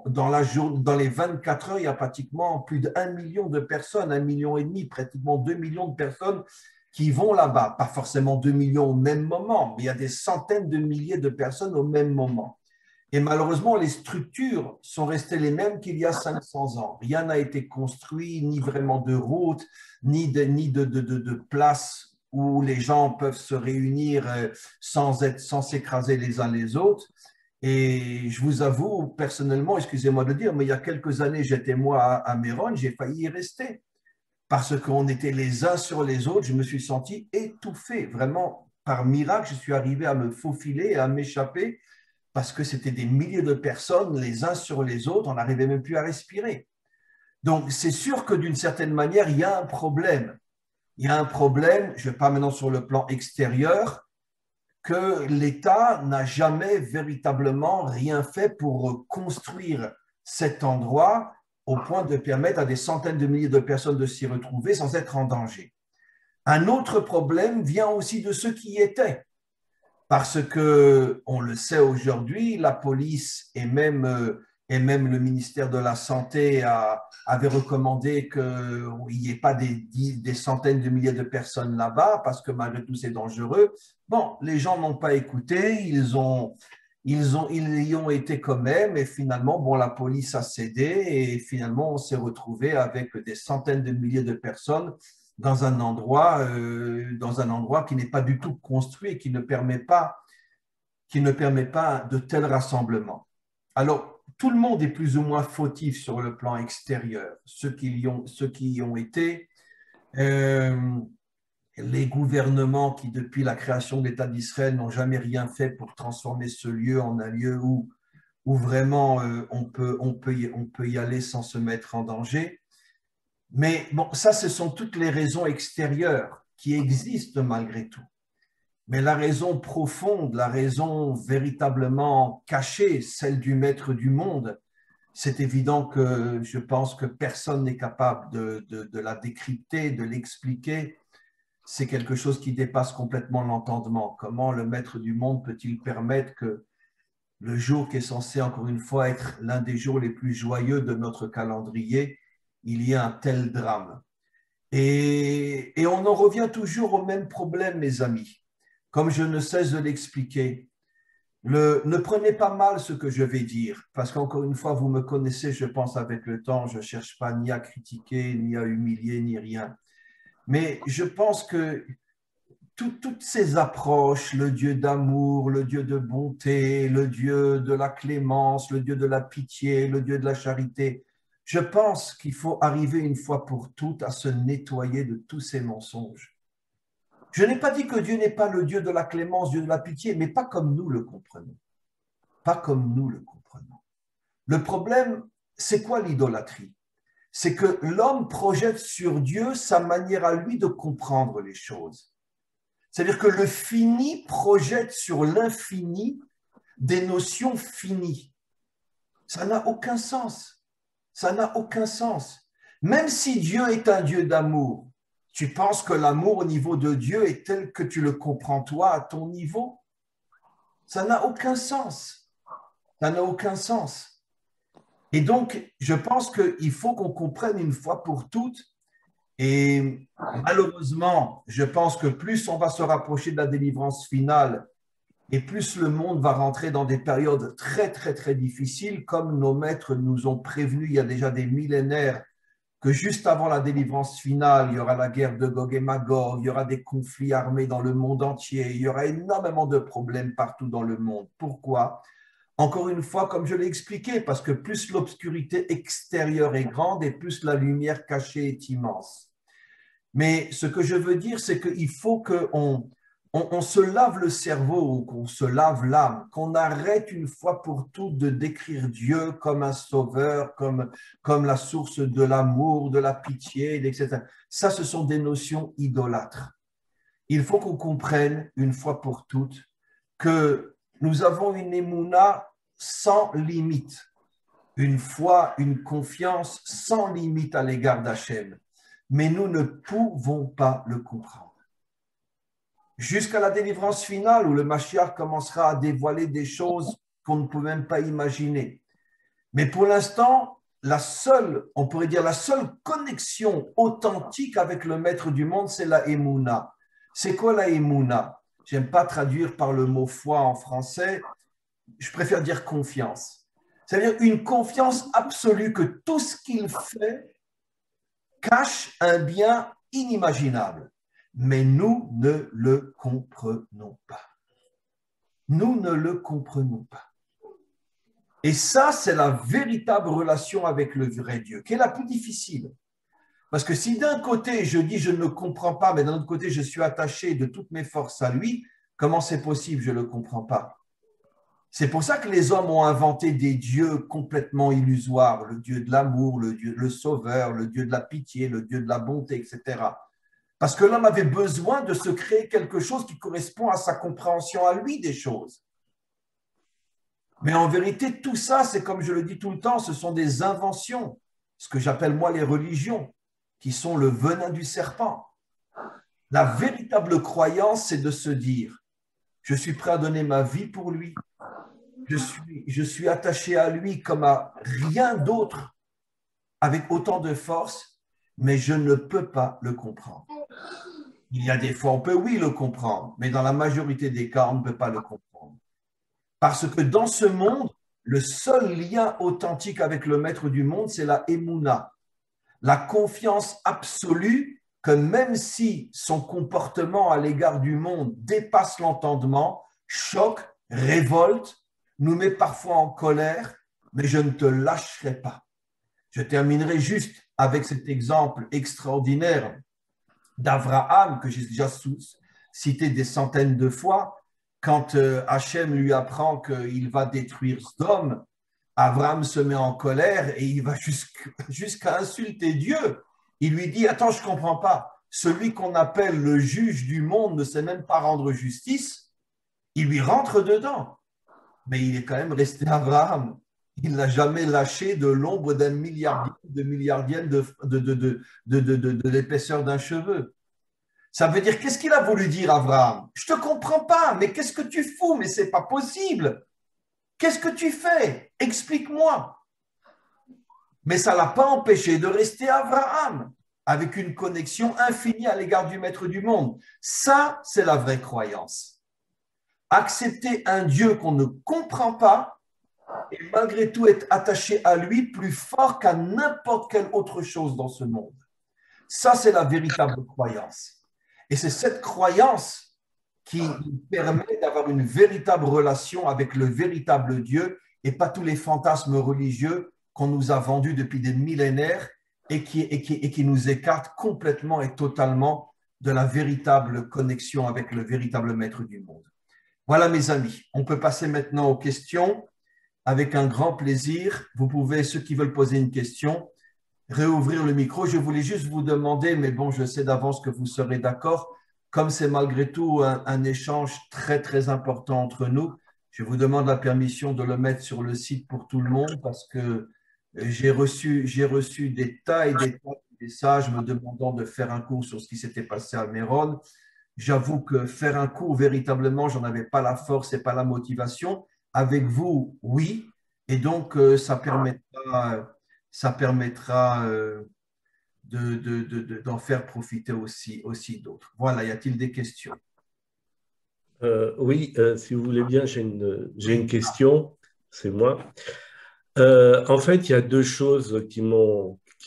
Dans les 24 heures, il y a pratiquement plus d'1 million de personnes, 1,5 million, pratiquement 2 millions de personnes qui vont là-bas. Pas forcément 2 millions au même moment, mais il y a des centaines de milliers de personnes au même moment. Et malheureusement, les structures sont restées les mêmes qu'il y a 500 ans. Rien n'a été construit, ni vraiment de route, ni de place où les gens peuvent se réunir sans s'écraser les uns les autres. Et je vous avoue, personnellement, excusez-moi de dire, mais il y a quelques années, j'étais moi à Méron, j'ai failli y rester parce qu'on était les uns sur les autres. Je me suis senti étouffé. Vraiment, par miracle, je suis arrivé à me faufiler et à m'échapper parce que c'était des milliers de personnes les uns sur les autres. On n'arrivait même plus à respirer. Donc, c'est sûr que d'une certaine manière, il y a un problème. Il y a un problème, je ne vais pas maintenant sur le plan extérieur, que l'État n'a jamais véritablement rien fait pour construire cet endroit au point de permettre à des centaines de milliers de personnes de s'y retrouver sans être en danger. Un autre problème vient aussi de ceux qui y étaient, parce que, on le sait aujourd'hui, la police et même le ministère de la Santé avaient recommandé qu'il n'y ait pas des centaines de milliers de personnes là-bas, parce que malgré tout, c'est dangereux. Bon, les gens n'ont pas écouté, ils y ont été quand même, et finalement, bon, la police a cédé, et finalement, on s'est retrouvé avec des centaines de milliers de personnes dans un endroit qui n'est pas du tout construit et qui ne permet pas de tels rassemblements. Alors, tout le monde est plus ou moins fautif sur le plan extérieur, ceux qui y ont été, euh, les gouvernements qui, depuis la création de l'État d'Israël, n'ont jamais rien fait pour transformer ce lieu en un lieu où vraiment on peut y aller sans se mettre en danger. Mais bon, ça, ce sont toutes les raisons extérieures qui existent malgré tout. Mais la raison profonde, la raison véritablement cachée, celle du maître du monde, c'est évident que je pense que personne n'est capable de la décrypter, de l'expliquer. C'est quelque chose qui dépasse complètement l'entendement. Comment le maître du monde peut-il permettre que le jour qui est censé, encore une fois, être l'un des jours les plus joyeux de notre calendrier, il y a un tel drame? Et on en revient toujours au même problème, mes amis. Comme je ne cesse de l'expliquer, ne prenez pas mal ce que je vais dire, parce qu'encore une fois, vous me connaissez, je pense avec le temps, je ne cherche pas ni à critiquer, ni à humilier, ni rien. Mais je pense que toutes ces approches, le Dieu d'amour, le Dieu de bonté, le Dieu de la clémence, le Dieu de la pitié, le Dieu de la charité, je pense qu'il faut arriver une fois pour toutes à se nettoyer de tous ces mensonges. Je n'ai pas dit que Dieu n'est pas le Dieu de la clémence, Dieu de la pitié, mais pas comme nous le comprenons. Pas comme nous le comprenons. Le problème, c'est quoi l'idolâtrie? C'est que l'homme projette sur Dieu sa manière à lui de comprendre les choses. C'est-à-dire que le fini projette sur l'infini des notions finies. Ça n'a aucun sens. Ça n'a aucun sens. Même si Dieu est un Dieu d'amour, tu penses que l'amour au niveau de Dieu est tel que tu le comprends toi à ton niveau? Ça n'a aucun sens. Ça n'a aucun sens. Et donc, je pense qu'il faut qu'on comprenne une fois pour toutes. Et malheureusement, je pense que plus on va se rapprocher de la délivrance finale et plus le monde va rentrer dans des périodes très, très, très difficiles, comme nos maîtres nous ont prévenus il y a déjà des millénaires que juste avant la délivrance finale, il y aura la guerre de Gog et Magog, il y aura des conflits armés dans le monde entier, il y aura énormément de problèmes partout dans le monde. Pourquoi? Encore une fois, comme je l'ai expliqué, parce que plus l'obscurité extérieure est grande et plus la lumière cachée est immense. Mais ce que je veux dire, c'est qu'il faut qu'on se lave le cerveau, qu'on se lave l'âme, qu'on arrête une fois pour toutes de décrire Dieu comme un sauveur, comme la source de l'amour, de la pitié, etc. Ça, ce sont des notions idolâtres. Il faut qu'on comprenne une fois pour toutes que nous avons une émouna sans limite, une foi, une confiance sans limite à l'égard d'Hachem. Mais nous ne pouvons pas le comprendre. Jusqu'à la délivrance finale où le Mashiach commencera à dévoiler des choses qu'on ne peut même pas imaginer. Mais pour l'instant, on pourrait dire la seule connexion authentique avec le maître du monde, c'est la Emouna. C'est quoi la émouna? J'aime pas traduire par le mot foi en français, je préfère dire confiance. C'est-à-dire une confiance absolue que tout ce qu'il fait cache un bien inimaginable. Mais nous ne le comprenons pas. Nous ne le comprenons pas. Et ça, c'est la véritable relation avec le vrai Dieu, qui est la plus difficile. Parce que si d'un côté, je dis je ne le comprends pas, mais d'un autre côté, je suis attaché de toutes mes forces à lui, comment c'est possible? Je ne le comprends pas. C'est pour ça que les hommes ont inventé des dieux complètement illusoires, le dieu de l'amour, le dieu, le sauveur, le dieu de la pitié, le dieu de la bonté, etc. Parce que l'homme avait besoin de se créer quelque chose qui correspond à sa compréhension à lui des choses. Mais en vérité, tout ça, c'est comme je le dis tout le temps, ce sont des inventions, ce que j'appelle moi les religions, qui sont le venin du serpent. La véritable croyance, c'est de se dire, je suis prêt à donner ma vie pour lui, je suis attaché à lui comme à rien d'autre, avec autant de force, mais je ne peux pas le comprendre. Il y a des fois, on peut, oui, le comprendre, mais dans la majorité des cas, on ne peut pas le comprendre. Parce que dans ce monde, le seul lien authentique avec le maître du monde, c'est la émouna, la confiance absolue que même si son comportement à l'égard du monde dépasse l'entendement, choque, révolte, nous met parfois en colère, mais je ne te lâcherai pas. Je terminerai juste avec cet exemple extraordinaire d'Abraham que j'ai déjà cité des centaines de fois. Quand Hachem lui apprend qu'il va détruire Sodome, Abraham se met en colère et il va jusqu'à insulter Dieu. Il lui dit, attends, je ne comprends pas. Celui qu'on appelle le juge du monde ne sait même pas rendre justice. Il lui rentre dedans. Mais il est quand même resté Abraham. Il n'a jamais lâché de l'ombre d'un milliardième, de milliardième de l'épaisseur d'un cheveu. Ça veut dire, qu'est-ce qu'il a voulu dire, Abraham? Je ne te comprends pas, mais qu'est-ce que tu fous? Mais ce n'est pas possible. Qu'est-ce que tu fais? Explique-moi. Mais ça ne l'a pas empêché de rester Abraham, avec une connexion infinie à l'égard du Maître du monde. Ça, c'est la vraie croyance. Accepter un Dieu qu'on ne comprend pas et malgré tout être attaché à lui plus fort qu'à n'importe quelle autre chose dans ce monde. Ça, c'est la véritable croyance. Et c'est cette croyance qui nous permet d'avoir une véritable relation avec le véritable Dieu et pas tous les fantasmes religieux qu'on nous a vendus depuis des millénaires et qui nous écartent complètement et totalement de la véritable connexion avec le véritable maître du monde. Voilà, mes amis, on peut passer maintenant aux questions avec un grand plaisir. Vous pouvez, ceux qui veulent poser une question, réouvrir le micro. Je voulais juste vous demander, mais bon, je sais d'avance que vous serez d'accord, comme c'est malgré tout un échange très, très important entre nous, je vous demande la permission de le mettre sur le site pour tout le monde parce que j'ai reçu des tas et des tas de messages me demandant de faire un cours sur ce qui s'était passé à Méron. J'avoue que faire un cours, véritablement, j'en avais pas la force et pas la motivation. Avec vous, oui. Et donc, ça permettra d'en faire profiter aussi d'autres. Voilà, y a-t-il des questions? Oui, si vous voulez bien, j'ai une question, c'est moi. En fait, il y a deux choses qui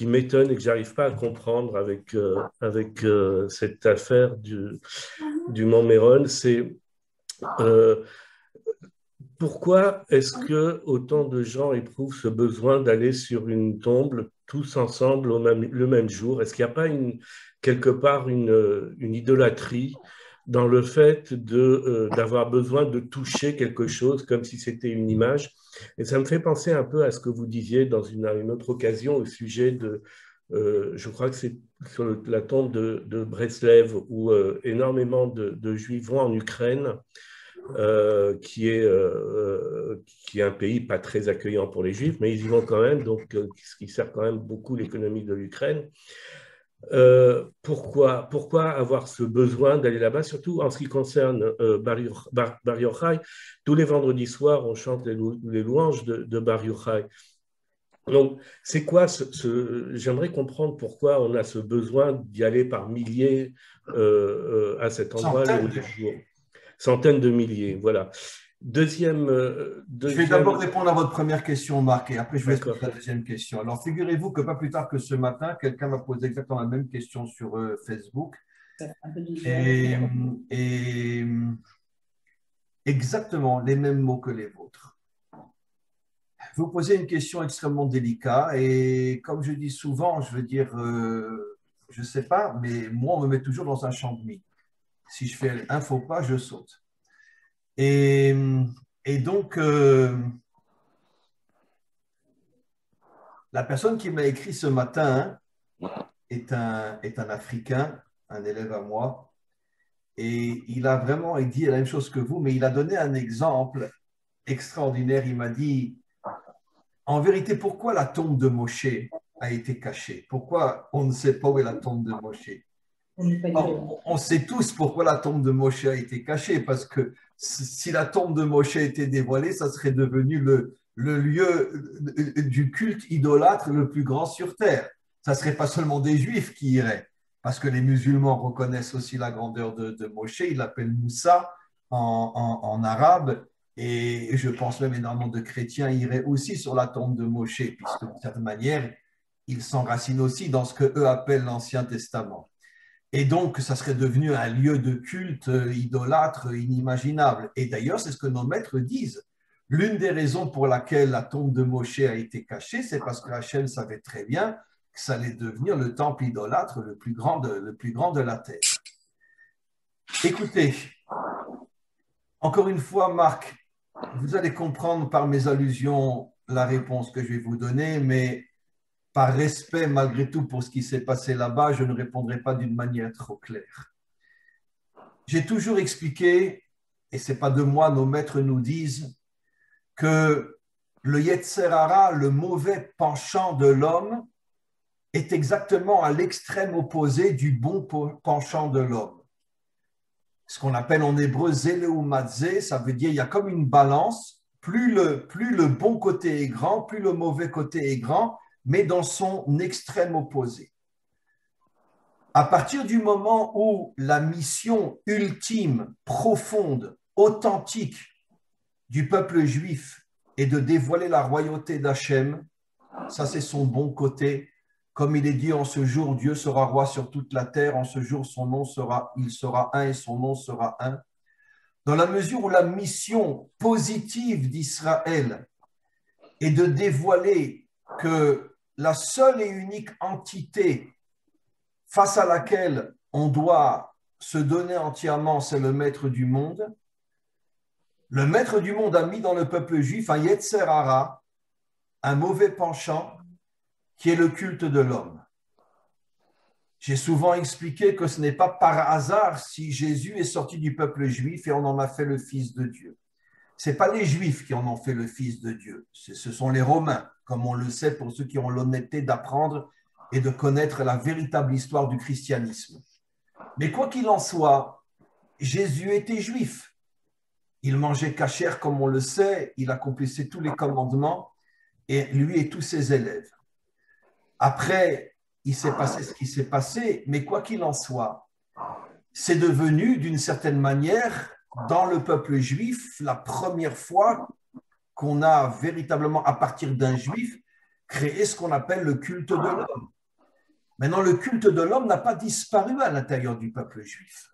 m'étonnent et que j'arrive pas à comprendre avec cette affaire du Mont Méron. C'est euh, pourquoi est-ce que autant de gens éprouvent ce besoin d'aller sur une tombe tous ensemble le même jour? Est-ce qu'il n'y a pas quelque part une idolâtrie dans le fait d'avoir besoin de toucher quelque chose comme si c'était une image? Et ça me fait penser un peu à ce que vous disiez à une autre occasion au sujet je crois que c'est sur la tombe de Breslev, où énormément de Juifs vont en Ukraine, qui est un pays pas très accueillant pour les Juifs, mais ils y vont quand même, donc ce qui sert quand même beaucoup l'économie de l'Ukraine. Pourquoi avoir ce besoin d'aller là-bas, surtout en ce qui concerne Bar Yochai? Tous les vendredis soirs, on chante les louanges de Bar Yochai. Donc, c'est quoi j'aimerais comprendre pourquoi on a ce besoin d'y aller par milliers à cet endroit Centaines le de jour. milliers. Centaines de milliers, voilà. Deuxième, Je vais d'abord deuxième, répondre à votre première question, Marc, et après je vous laisse poser d'accord, la deuxième question. Alors, figurez-vous que pas plus tard que ce matin, quelqu'un m'a posé exactement la même question sur Facebook. Et, et exactement les mêmes mots que les vôtres. Vous posez une question extrêmement délicate et comme je dis souvent, je veux dire, je ne sais pas, mais moi, on me met toujours dans un champ de mine. Si je fais un faux pas, je saute. Et, et donc, la personne qui m'a écrit ce matin est un Africain, un élève à moi, et il a vraiment dit la même chose que vous, mais il a donné un exemple extraordinaire. Il m'a dit, en vérité, pourquoi la tombe de Moshe a été cachée? Pourquoi on ne sait pas où est la tombe de Moshe? On sait tous pourquoi la tombe de Moshe a été cachée, parce que si la tombe de Moshe était dévoilée, ça serait devenu le lieu du culte idolâtre le plus grand sur terre. Ça ne serait pas seulement des juifs qui iraient, parce que les musulmans reconnaissent aussi la grandeur de Moshe, ils l'appellent Moussa en arabe, et je pense même énormément de chrétiens iraient aussi sur la tombe de Moshe, puisque d'une certaine manière, ils s'enracinent aussi dans ce que eux appellent l'Ancien Testament. Et donc, ça serait devenu un lieu de culte idolâtre inimaginable. Et d'ailleurs, c'est ce que nos maîtres disent. L'une des raisons pour laquelle la tombe de Moshe a été cachée, c'est parce que Hachem savait très bien que ça allait devenir le temple idolâtre le plus grand de la terre. Écoutez, encore une fois, Marc, vous allez comprendre par mes allusions la réponse que je vais vous donner, mais par respect malgré tout pour ce qui s'est passé là-bas, je ne répondrai pas d'une manière trop claire. J'ai toujours expliqué, et ce n'est pas de moi, nos maîtres nous disent, que le Yetzer Hara, le mauvais penchant de l'homme, est exactement à l'extrême opposé du bon penchant de l'homme. Ce qu'on appelle en hébreu Zéléoumadze, ça veut dire il y a comme une balance, plus le bon côté est grand, plus le mauvais côté est grand, mais dans son extrême opposé. À partir du moment où la mission ultime, profonde, authentique du peuple juif est de dévoiler la royauté d'Hachem, ça c'est son bon côté. Comme il est dit, en ce jour, Dieu sera roi sur toute la terre, en ce jour, il sera un et son nom sera un. Dans la mesure où la mission positive d'Israël est de dévoiler que la seule et unique entité face à laquelle on doit se donner entièrement, c'est le maître du monde. Le maître du monde a mis dans le peuple juif un Yetzer Hara, un mauvais penchant, qui est le culte de l'homme. J'ai souvent expliqué que ce n'est pas par hasard si Jésus est sorti du peuple juif et on en a fait le Fils de Dieu. Ce n'est pas les Juifs qui en ont fait le Fils de Dieu, ce sont les Romains, comme on le sait pour ceux qui ont l'honnêteté d'apprendre et de connaître la véritable histoire du christianisme. Mais quoi qu'il en soit, Jésus était juif. Il mangeait cachère comme on le sait, il accomplissait tous les commandements, et lui et tous ses élèves. Après, il s'est passé ce qui s'est passé, mais quoi qu'il en soit, c'est devenu d'une certaine manière, dans le peuple juif, la première fois qu'on a véritablement, à partir d'un juif, créé ce qu'on appelle le culte de l'homme. Maintenant, le culte de l'homme n'a pas disparu à l'intérieur du peuple juif.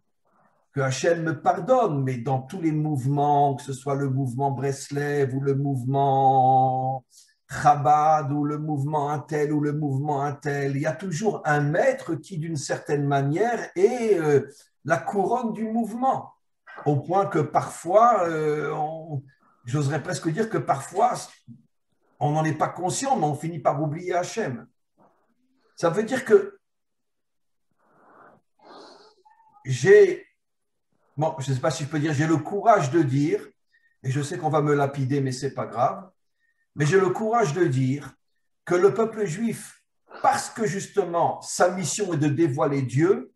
Que Hachem me pardonne, mais dans tous les mouvements, que ce soit le mouvement Breslev ou le mouvement Chabad ou le mouvement un tel ou le mouvement un tel, il y a toujours un maître qui, d'une certaine manière, est la couronne du mouvement. Au point que parfois, j'oserais presque dire que parfois, on n'en est pas conscient, mais on finit par oublier Hachem. Ça veut dire que bon, je ne sais pas si je peux dire, j'ai le courage de dire, et je sais qu'on va me lapider, mais ce n'est pas grave, mais j'ai le courage de dire que le peuple juif, parce que justement sa mission est de dévoiler Dieu,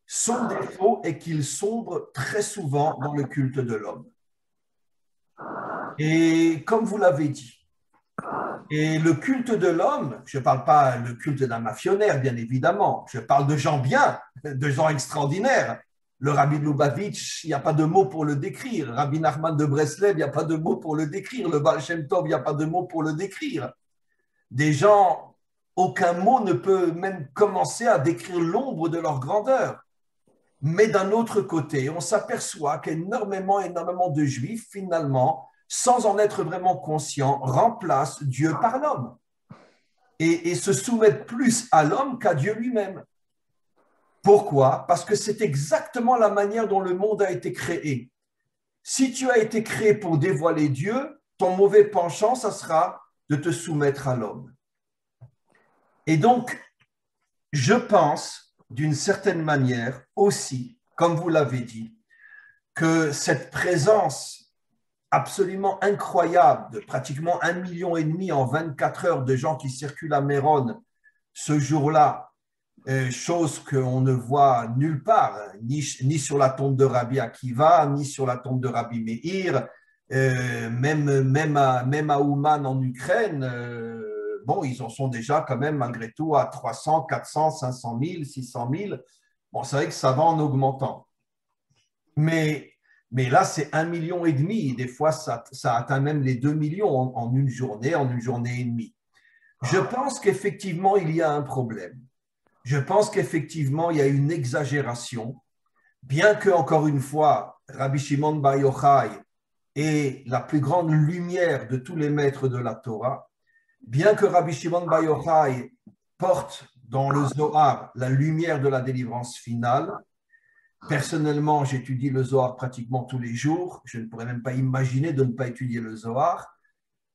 son défaut est qu'il sombre très souvent dans le culte de l'homme. Et comme vous l'avez dit, Et le culte de l'homme, je ne parle pas le culte d'un mafionnaire, bien évidemment, je parle de gens bien, de gens extraordinaires. Le Rabbi de Lubavitch, il n'y a pas de mots pour le décrire. Rabbi Nachman de Breslev, il n'y a pas de mots pour le décrire. Le Baal Shem Tov, il n'y a pas de mots pour le décrire. Des gens, aucun mot ne peut même commencer à décrire l'ombre de leur grandeur. Mais d'un autre côté, on s'aperçoit qu'énormément, énormément de Juifs, finalement, sans en être vraiment conscients, remplacent Dieu par l'homme et se soumettent plus à l'homme qu'à Dieu lui-même. Pourquoi? Parce que c'est exactement la manière dont le monde a été créé. Si tu as été créé pour dévoiler Dieu, ton mauvais penchant, ça sera de te soumettre à l'homme. Et donc, je pense, d'une certaine manière aussi, comme vous l'avez dit, que cette présence absolument incroyable de pratiquement 1,5 million en 24 heures de gens qui circulent à Méron ce jour-là, chose qu'on ne voit nulle part, ni sur la tombe de Rabbi Akiva, ni sur la tombe de Rabbi Meir, même à Ouman en Ukraine, bon, ils en sont déjà quand même malgré tout à 300, 400, 500 000, 600 000. Bon, c'est vrai que ça va en augmentant. Mais là, c'est 1,5 million. Des fois, ça atteint même les 2 millions en une journée et demie. Je pense qu'effectivement, il y a un problème. Je pense qu'effectivement, il y a une exagération, bien que, encore une fois, Rabbi Shimon Bar Yochai est la plus grande lumière de tous les maîtres de la Torah, bien que Rabbi Shimon Bar Yochai porte dans le Zohar la lumière de la délivrance finale. Personnellement, j'étudie le Zohar pratiquement tous les jours. Je ne pourrais même pas imaginer de ne pas étudier le Zohar.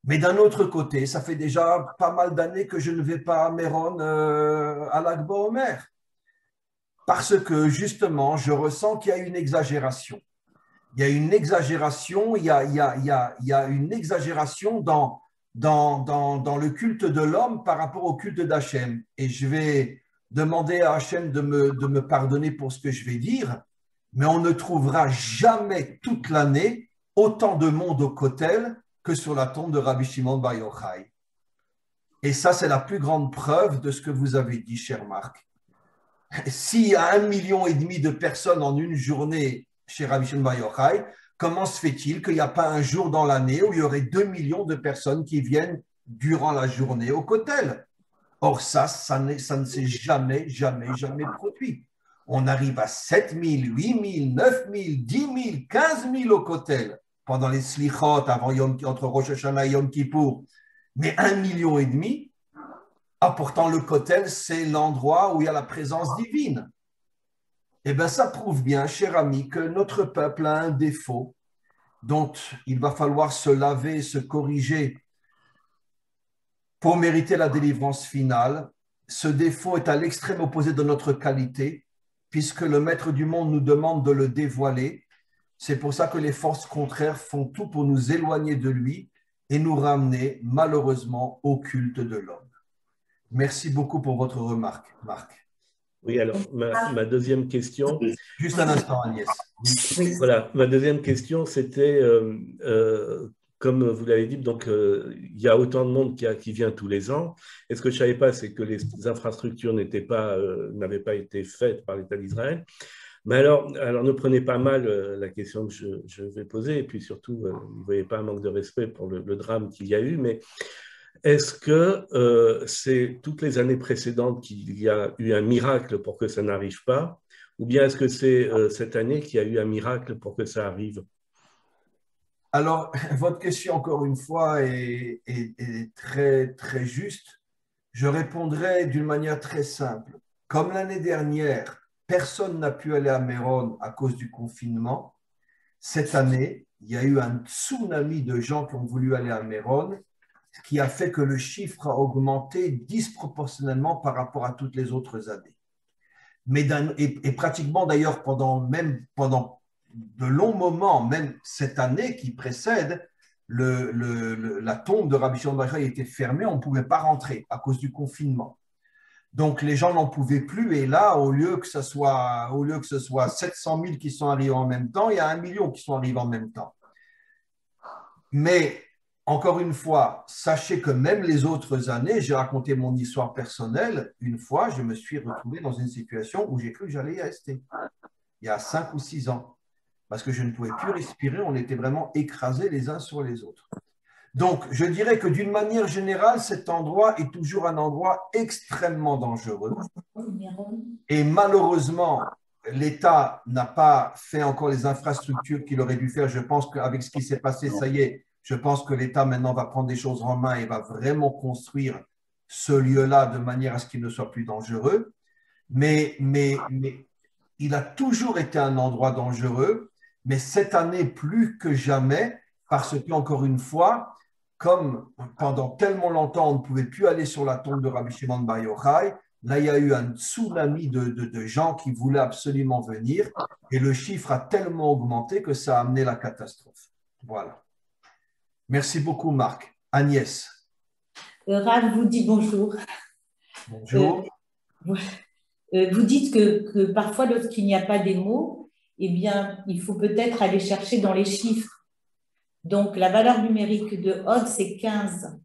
Mais d'un autre côté, ça fait déjà pas mal d'années que je ne vais pas à Méron à Lag BaOmer. Parce que justement, je ressens qu'il y a une exagération. Il y a une exagération, il y a une exagération dans le culte de l'homme par rapport au culte d'Hachem. Et je vais demander à Hachem de me pardonner pour ce que je vais dire, mais on ne trouvera jamais toute l'année autant de monde au Kotel que sur la tombe de Rabbi Shimon Bar Yochai. Et ça, c'est la plus grande preuve de ce que vous avez dit, cher Marc. S'il y a 1,5 million de personnes en une journée chez Rabbi Shimon Bar Yochai, comment se fait-il qu'il n'y a pas un jour dans l'année où il y aurait 2 millions de personnes qui viennent durant la journée au Kotel? Or, ça ne s'est jamais produit. On arrive à 7 000, 8 000, 9 000, 10 000, 15 000 au Kotel pendant les slichot entre Rosh Hashanah et Yom Kippour. Mais 1,5 million, pourtant le Kotel, c'est l'endroit où il y a la présence divine. Eh bien, ça prouve bien, cher ami, que notre peuple a un défaut dont il va falloir se laver, se corriger pour mériter la délivrance finale. Ce défaut est à l'extrême opposé de notre qualité, puisque le maître du monde nous demande de le dévoiler. C'est pour ça que les forces contraires font tout pour nous éloigner de lui et nous ramener malheureusement au culte de l'homme. Merci beaucoup pour votre remarque, Marc. Oui, alors ma deuxième question. Juste un instant, Agnès. Oui. Voilà, ma deuxième question, c'était, comme vous l'avez dit, donc il y a autant de monde qui vient tous les ans. Et ce que je ne savais pas, c'est que les infrastructures n'avaient pas été faites par l'État d'Israël. Mais alors, ne prenez pas mal la question que je vais poser, et puis surtout, ne voyez pas un manque de respect pour le drame qu'il y a eu, mais est-ce que c'est toutes les années précédentes qu'il y a eu un miracle pour que ça n'arrive pas, ou bien est-ce que c'est cette année qu'il y a eu un miracle pour que ça arrive? Alors, votre question, encore une fois, est très, très juste. Je répondrai d'une manière très simple. Comme l'année dernière, personne n'a pu aller à Méron à cause du confinement, cette année, il y a eu un tsunami de gens qui ont voulu aller à Méron, ce qui a fait que le chiffre a augmenté disproportionnellement par rapport à toutes les autres années. Et pratiquement d'ailleurs pendant de longs moments, même cette année qui précède, la tombe de Rabbi Shimon Bar Yochai était fermée, on ne pouvait pas rentrer à cause du confinement. Donc les gens n'en pouvaient plus, et là, au lieu que ce soit 700 000 qui sont arrivés en même temps, il y a 1 million qui sont arrivés en même temps. Mais encore une fois, sachez que même les autres années, j'ai raconté mon histoire personnelle, une fois, je me suis retrouvé dans une situation où j'ai cru que j'allais y rester, il y a 5 ou 6 ans, parce que je ne pouvais plus respirer, on était vraiment écrasés les uns sur les autres. Donc, je dirais que d'une manière générale, cet endroit est toujours un endroit extrêmement dangereux. Et malheureusement, l'État n'a pas fait encore les infrastructures qu'il aurait dû faire. Je pense qu'avec ce qui s'est passé, ça y est, je pense que l'État maintenant va prendre des choses en main et va vraiment construire ce lieu-là de manière à ce qu'il ne soit plus dangereux. Mais il a toujours été un endroit dangereux, mais cette année plus que jamais, parce qu'encore une fois, comme pendant tellement longtemps, on ne pouvait plus aller sur la tombe de Rabbi Shimon Bar Yochai, là, il y a eu un tsunami de gens qui voulaient absolument venir et le chiffre a tellement augmenté que ça a amené la catastrophe. Voilà. Merci beaucoup, Marc. Agnès. Rav vous dit bonjour. Bonjour. Vous dites que parfois, lorsqu'il n'y a pas des mots, eh bien, il faut peut-être aller chercher dans les chiffres. Donc, la valeur numérique de Od, c'est 15.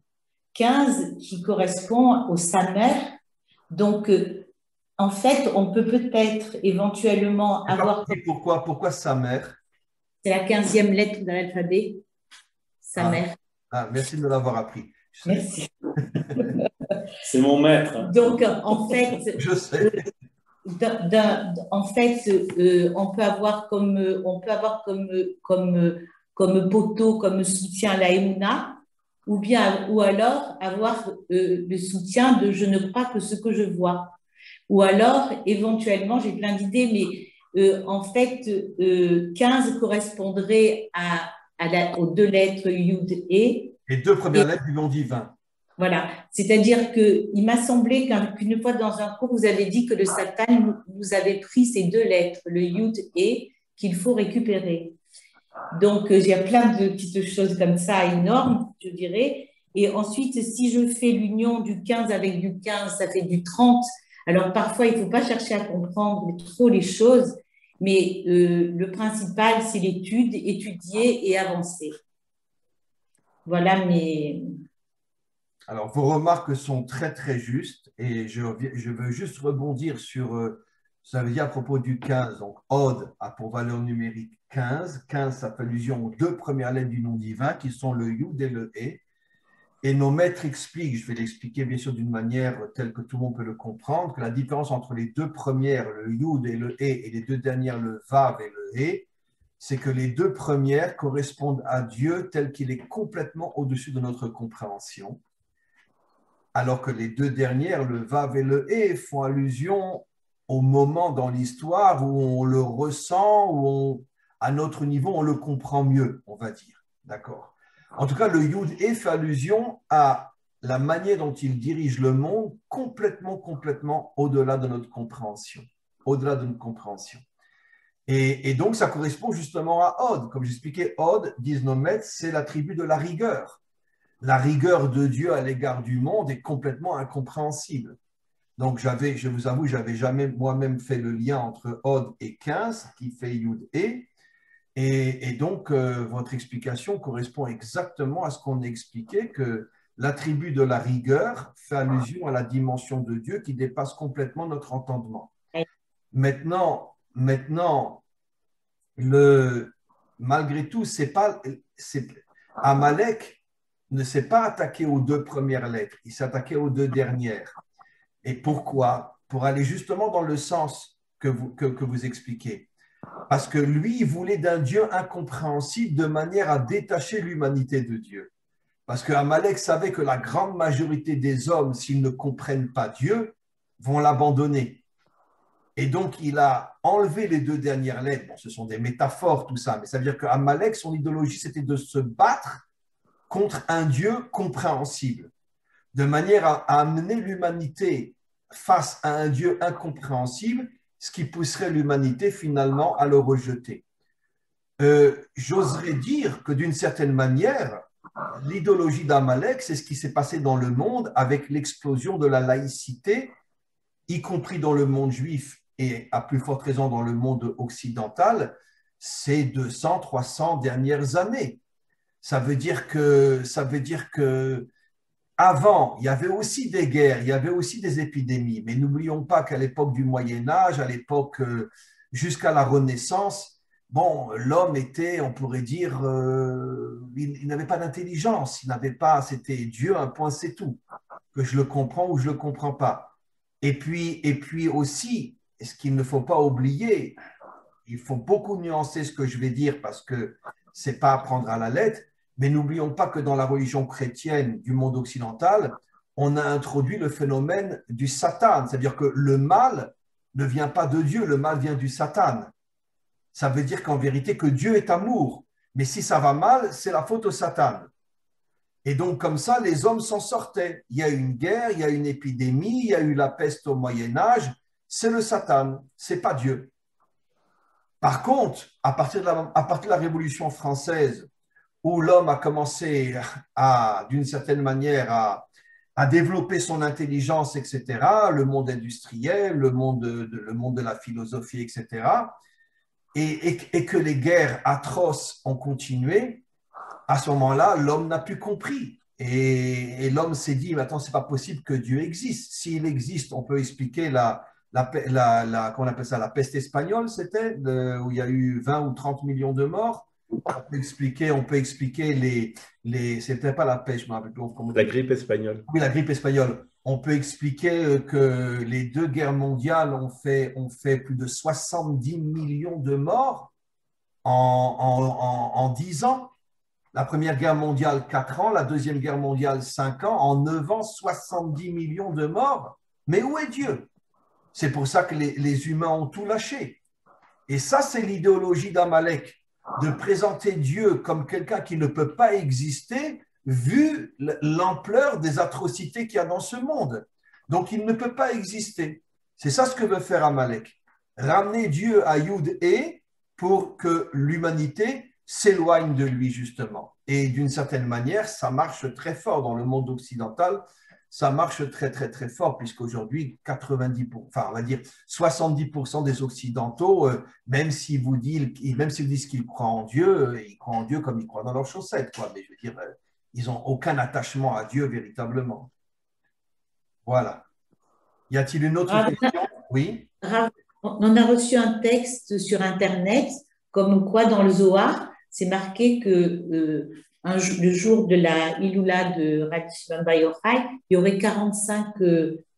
15 qui correspond au Samer. Donc, en fait, on peut peut-être éventuellement avoir… Pourquoi Samer? C'est la 15e lettre de l'alphabet. Samer. Merci de me l'avoir appris. Merci. C'est mon maître. Donc, en fait… Je sais. On peut avoir comme poteau, comme soutien la Emouna, ou alors avoir le soutien de je ne crois que ce que je vois. Ou alors, éventuellement, j'ai plein d'idées, mais en fait, 15 correspondrait aux 2 lettres Yud et… Les 2 premières lettres du nom divin. Voilà, c'est-à-dire qu'il m'a semblé qu'une fois dans un cours, vous avez dit que le Satan vous avait pris ces 2 lettres, le Yud et, qu'il faut récupérer. Donc, il y a plein de petites choses comme ça énormes, je dirais. Et ensuite, si je fais l'union du 15 avec du 15, ça fait du 30. Alors, parfois, il ne faut pas chercher à comprendre trop les choses, mais le principal, c'est l'étude, étudier et avancer. Voilà mes… Alors, vos remarques sont très, très justes et je veux juste rebondir sur, ça veut dire à propos du 15, donc Od a pour valeur numérique 15. 15, ça fait allusion aux 2 premières lettres du nom divin qui sont le Yud et le E. Et nos maîtres expliquent, je vais l'expliquer bien sûr d'une manière telle que tout le monde peut le comprendre, que la différence entre les 2 premières, le Yud et le E, et les 2 dernières, le Vav et le E, c'est que les 2 premières correspondent à Dieu tel qu'il est complètement au-dessus de notre compréhension. Alors que les 2 dernières, le Vav et le E, font allusion au moment dans l'histoire où on le ressent, où à notre niveau, on le comprend mieux, on va dire. D'accord. En tout cas, le Yud E fait allusion à la manière dont il dirige le monde complètement au-delà de notre compréhension. Au-delà de notre compréhension. Et donc, ça correspond justement à Od. Comme j'expliquais, Od, disent nos maîtres, c'est l'attribut de la rigueur. La rigueur de Dieu à l'égard du monde est complètement incompréhensible. Donc, je vous avoue, je n'avais jamais moi-même fait le lien entre Od et 15, qui fait Yud E. Et donc, votre explication correspond exactement à ce qu'on a expliqué, que l'attribut de la rigueur fait allusion à la dimension de Dieu qui dépasse complètement notre entendement. Maintenant, malgré tout, Amalek ne s'est pas attaqué aux 2 premières lettres, il s'est attaqué aux 2 dernières. Et pourquoi? Pour aller justement dans le sens que vous expliquez. Parce que lui, il voulait d'un Dieu incompréhensible de manière à détacher l'humanité de Dieu. Parce qu'Amalek savait que la grande majorité des hommes, s'ils ne comprennent pas Dieu, vont l'abandonner. Et donc, il a enlevé les 2 dernières lettres. Bon, ce sont des métaphores, tout ça, mais ça veut dire qu'Amalek, son idéologie, c'était de se battre contre un Dieu compréhensible, de manière à amener l'humanité face à un Dieu incompréhensible, ce qui pousserait l'humanité finalement à le rejeter. J'oserais dire que d'une certaine manière, l'idéologie d'Amalek, c'est ce qui s'est passé dans le monde avec l'explosion de la laïcité, y compris dans le monde juif et à plus forte raison dans le monde occidental, ces 200, 300 dernières années. Ça veut dire que avant, il y avait aussi des guerres, il y avait aussi des épidémies, mais n'oublions pas qu'à l'époque du Moyen Âge, à l'époque jusqu'à la Renaissance, bon, l'homme était, on pourrait dire, il n'avait pas d'intelligence, il n'avait pas, c'était Dieu, un point, c'est tout, que je le comprends ou je le comprends pas. Et puis aussi, ce qu'il ne faut pas oublier, il faut beaucoup nuancer ce que je vais dire parce que c'est pas à prendre à la lettre, mais n'oublions pas que dans la religion chrétienne du monde occidental, on a introduit le phénomène du Satan, c'est-à-dire que le mal ne vient pas de Dieu, le mal vient du Satan. Ça veut dire qu'en vérité que Dieu est amour, mais si ça va mal, c'est la faute au Satan. Et donc comme ça, les hommes s'en sortaient. Il y a eu une guerre, il y a eu une épidémie, il y a eu la peste au Moyen Âge, c'est le Satan, c'est pas Dieu. Par contre, à partir de la Révolution française, où l'homme a commencé d'une certaine manière, à développer son intelligence, etc., le monde industriel, le monde de la philosophie, etc., et que les guerres atroces ont continué, à ce moment-là, l'homme n'a plus compris. Et l'homme s'est dit, attends, c'est pas possible que Dieu existe. S'il existe, on peut expliquer qu'on appelle ça la peste espagnole, c'était, où il y a eu 20 ou 30 millions de morts. On peut expliquer c'était pas la peste, je me rappelle plus comment la grippe espagnole. Oui, la grippe espagnole. On peut expliquer que les deux guerres mondiales ont fait plus de 70 millions de morts en 10 ans. La Première Guerre mondiale, 4 ans. La Deuxième Guerre mondiale, 5 ans. En 9 ans, 70 millions de morts. Mais où est Dieu? C'est pour ça que les humains ont tout lâché. Et ça, c'est l'idéologie d'Amalek, de présenter Dieu comme quelqu'un qui ne peut pas exister vu l'ampleur des atrocités qu'il y a dans ce monde. Donc, il ne peut pas exister. C'est ça ce que veut faire Amalek. Ramener Dieu à Yud et pour que l'humanité s'éloigne de lui, justement. Et d'une certaine manière, ça marche très fort dans le monde occidental. Ça marche très, très, très fort, puisqu'aujourd'hui, 90%, enfin, on va dire 70% des Occidentaux, même s'ils vous disent qu'ils croient en Dieu, ils croient en Dieu comme ils croient dans leurs chaussettes, quoi. Mais je veux dire, ils n'ont aucun attachement à Dieu véritablement. Voilà. Y a-t-il une autre question? Oui. On a reçu un texte sur Internet, comme quoi dans le Zohar, c'est marqué que le jour de la Iloula de Rabbi Shimon Bar Yochai, il y aurait 45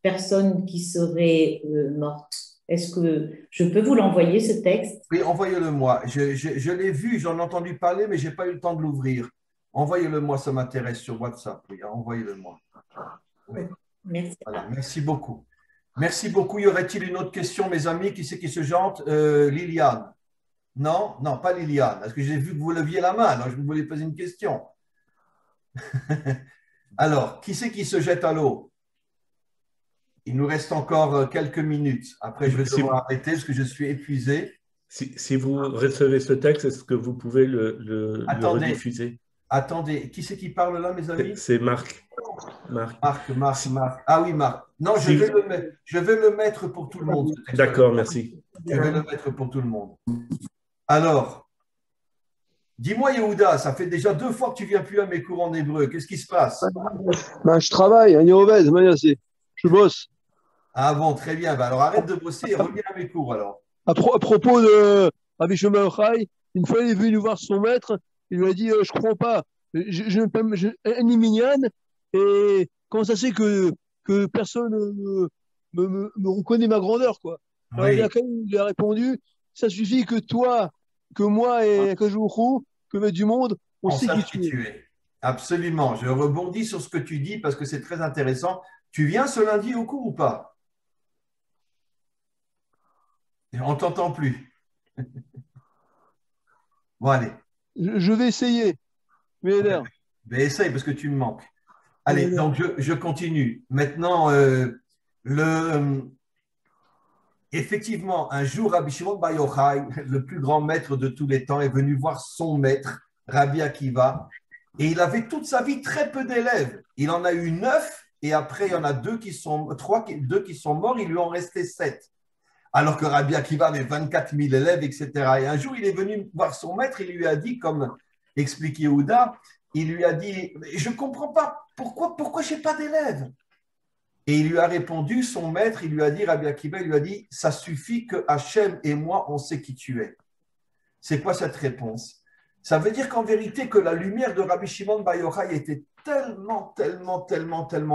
personnes qui seraient mortes. Est-ce que je peux vous l'envoyer, ce texte? Oui, envoyez-le-moi. Je l'ai vu, j'en ai entendu parler, mais je n'ai pas eu le temps de l'ouvrir. Envoyez-le-moi, ça m'intéresse sur WhatsApp. Oui, envoyez-le-moi. Oui. Merci. Voilà, merci beaucoup. Merci beaucoup. Y aurait-il une autre question, mes amis? Qui c'est qui se jante? Liliane. Non, non, pas Liliane, parce que j'ai vu que vous leviez la main, alors je voulais poser une question. Alors, qui c'est qui se jette à l'eau? Il nous reste encore quelques minutes. Après, je vais devoir arrêter parce que je suis épuisé. Si vous recevez ce texte, est-ce que vous pouvez le rediffuser? Attendez, qui c'est qui parle là, mes amis? C'est Marc. Marc. Ah oui, Marc. Non, je vais le mettre pour tout le monde. D'accord, merci. Je vais le mettre pour tout le monde. Alors, dis-moi, Yehuda, ça fait déjà 2 fois que tu ne viens plus à mes cours en hébreu. Qu'est-ce qui se passe? Je travaille, je bosse. Ah bon, très bien. Alors arrête de bosser et reviens à mes cours alors. À propos de Rabbi Shimon Bar Yochai, une fois il est venu voir son maître, il lui a dit je comprends pas, un minyan, et comment ça se fait que personne me reconnaît ma grandeur, quoi. Alors, Oui. il a répondu, ça suffit que toi, que moi et que que du monde, on sait qui tu es. Absolument. Je rebondis sur ce que tu dis parce que c'est très intéressant. Tu viens ce lundi au cours ou pas? On ne t'entend plus. Bon, allez. Je vais essayer. Mais essaye parce que tu me manques. Allez, donc je continue. Maintenant, effectivement, un jour, Rabbi Shimon Bar Yochai, le plus grand maître de tous les temps, est venu voir son maître, Rabbi Akiva, et il avait toute sa vie très peu d'élèves. Il en a eu 9, et après, il y en a 2 qui sont morts, il lui en restait 7. Alors que Rabbi Akiva avait 24 000 élèves, etc. Et un jour, il est venu voir son maître, il lui a dit, comme explique Yehuda, il lui a dit, je ne comprends pas, pourquoi je n'ai pas d'élèves? Et il lui a répondu, son maître, il lui a dit, Rabbi Akiva, il lui a dit, ça suffit que Hachem et moi, on sait qui tu es. C'est quoi cette réponse? Ça veut dire qu'en vérité, que la lumière de Rabbi Shimon Bar Yochai était tellement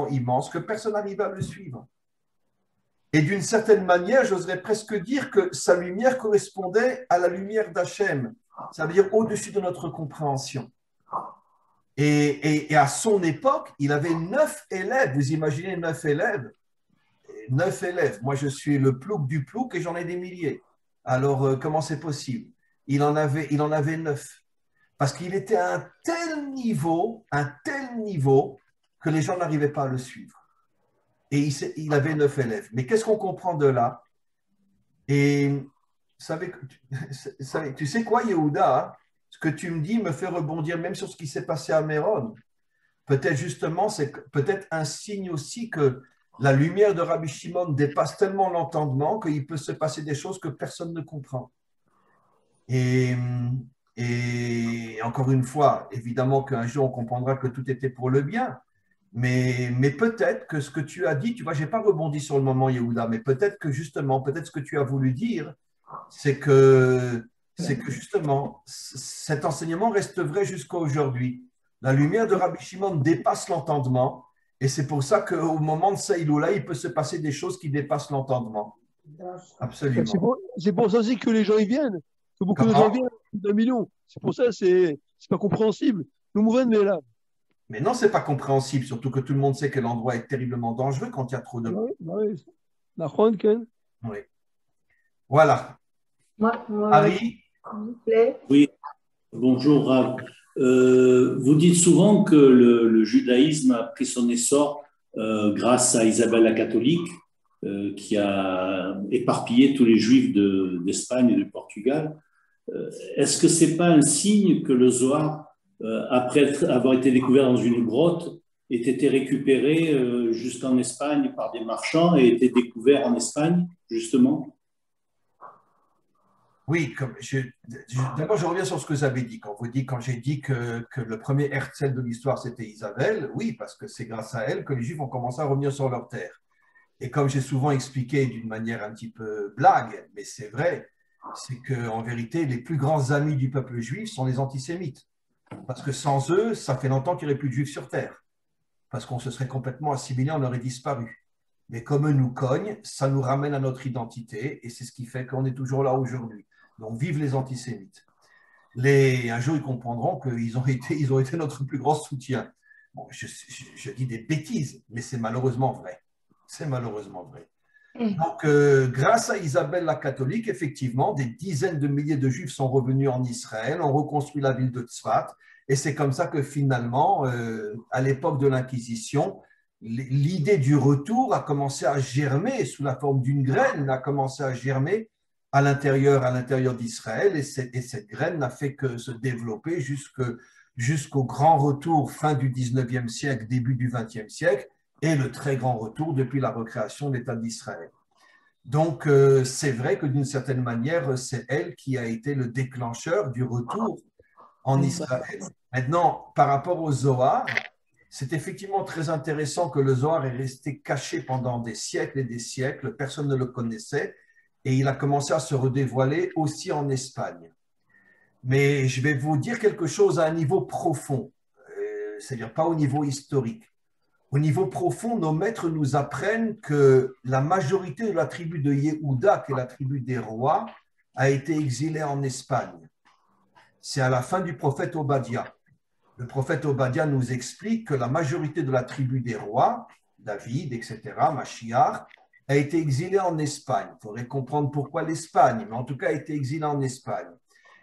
immense que personne n'arrivait à le suivre. Et d'une certaine manière, j'oserais presque dire que sa lumière correspondait à la lumière d'Hachem. Ça veut dire au-dessus de notre compréhension. Et à son époque, il avait 9 élèves. Vous imaginez 9 élèves? 9 élèves. Moi, je suis le plouc du plouc et j'en ai des milliers. Alors, comment c'est possible? Il en avait 9. Parce qu'il était à un tel niveau que les gens n'arrivaient pas à le suivre. Et il avait 9 élèves. Mais qu'est-ce qu'on comprend de là? Et tu sais quoi, Yehuda? Ce que tu me dis me fait rebondir même sur ce qui s'est passé à Méron. Peut-être justement, c'est peut-être un signe aussi que la lumière de Rabbi Shimon dépasse tellement l'entendement qu'il peut se passer des choses que personne ne comprend. Et encore une fois, évidemment qu'un jour on comprendra que tout était pour le bien. Mais peut-être que ce que tu as dit, tu vois, je n'ai pas rebondi sur le moment, Yehuda, mais peut-être que justement, peut-être ce que tu as voulu dire, c'est que justement, cet enseignement reste vrai jusqu'à aujourd'hui. La lumière de Rabbi Shimon dépasse l'entendement, et c'est pour ça qu'au moment de Saïloula, il peut se passer des choses qui dépassent l'entendement. Absolument. C'est pour ça aussi que les gens y viennent, que beaucoup de gens viennent, d'un million. C'est pour ça, c'est pas compréhensible. Nous mouvons de là. Mais non, c'est pas compréhensible, surtout que tout le monde sait que l'endroit est terriblement dangereux quand il y a trop de monde. Oui. Voilà. Harry? S'il vous plaît. Oui, bonjour Rav. Vous dites souvent que le judaïsme a pris son essor grâce à Isabelle la catholique, qui a éparpillé tous les juifs d'Espagne et du Portugal. Est-ce que ce n'est pas un signe que le Zohar, après avoir été découvert dans une grotte, ait été récupéré jusqu'en Espagne par des marchands et été découvert en Espagne, justement? Oui, d'abord je reviens sur ce que vous avez dit. Quand j'ai dit que le premier Herzl de l'histoire c'était Isabelle, oui, parce que c'est grâce à elle que les Juifs ont commencé à revenir sur leur terre. Et comme j'ai souvent expliqué d'une manière un petit peu blague, mais c'est vrai, c'est qu'en vérité, les plus grands amis du peuple juif sont les antisémites. Parce que sans eux, ça fait longtemps qu'il n'y aurait plus de juifs sur terre. Parce qu'on se serait complètement assimilé, on aurait disparu. Mais comme eux nous cognent, ça nous ramène à notre identité et c'est ce qui fait qu'on est toujours là aujourd'hui. Donc, vive les antisémites. Un jour, ils comprendront qu'ils ont été notre plus grand soutien. Bon, je dis des bêtises, mais c'est malheureusement vrai. C'est malheureusement vrai. Donc, grâce à Isabelle la catholique, effectivement, des dizaines de milliers de Juifs sont revenus en Israël, ont reconstruit la ville de Tzfat, et c'est comme ça que finalement, à l'époque de l'Inquisition, l'idée du retour a commencé à germer sous la forme d'une graine, a commencé à germer à l'intérieur d'Israël, et cette graine n'a fait que se développer jusqu'au grand retour fin du 19e siècle, début du 20e siècle, et le très grand retour depuis la recréation de l'État d'Israël. Donc, c'est vrai que d'une certaine manière, c'est elle qui a été le déclencheur du retour en Israël. Maintenant, par rapport au Zohar, c'est effectivement très intéressant que le Zohar est resté caché pendant des siècles et des siècles, personne ne le connaissait, et il a commencé à se redévoiler aussi en Espagne. Mais je vais vous dire quelque chose à un niveau profond, c'est-à-dire pas au niveau historique. Au niveau profond, nos maîtres nous apprennent que la majorité de la tribu de Yehuda, qui est la tribu des rois, a été exilée en Espagne. C'est à la fin du prophète Obadiah. Le prophète Obadiah nous explique que la majorité de la tribu des rois, David, etc., Machiar, a été exilée en Espagne. Il faudrait comprendre pourquoi l'Espagne, mais en tout cas a été exilée en Espagne.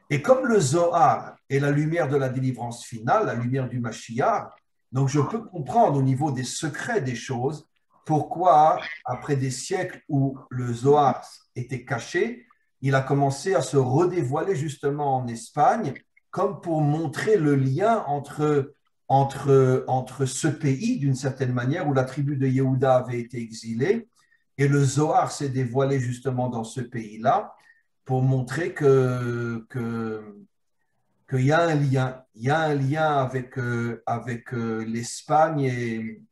Et comme le Zohar est la lumière de la délivrance finale, la lumière du Machiar, donc je peux comprendre au niveau des secrets des choses pourquoi, après des siècles où le Zohar était caché, il a commencé à se redévoiler justement en Espagne, comme pour montrer le lien entre ce pays, d'une certaine manière, où la tribu de Yehuda avait été exilée, et le Zohar s'est dévoilé justement dans ce pays-là, pour montrer que qu'il y a un lien. Il y a un lien avec l'Espagne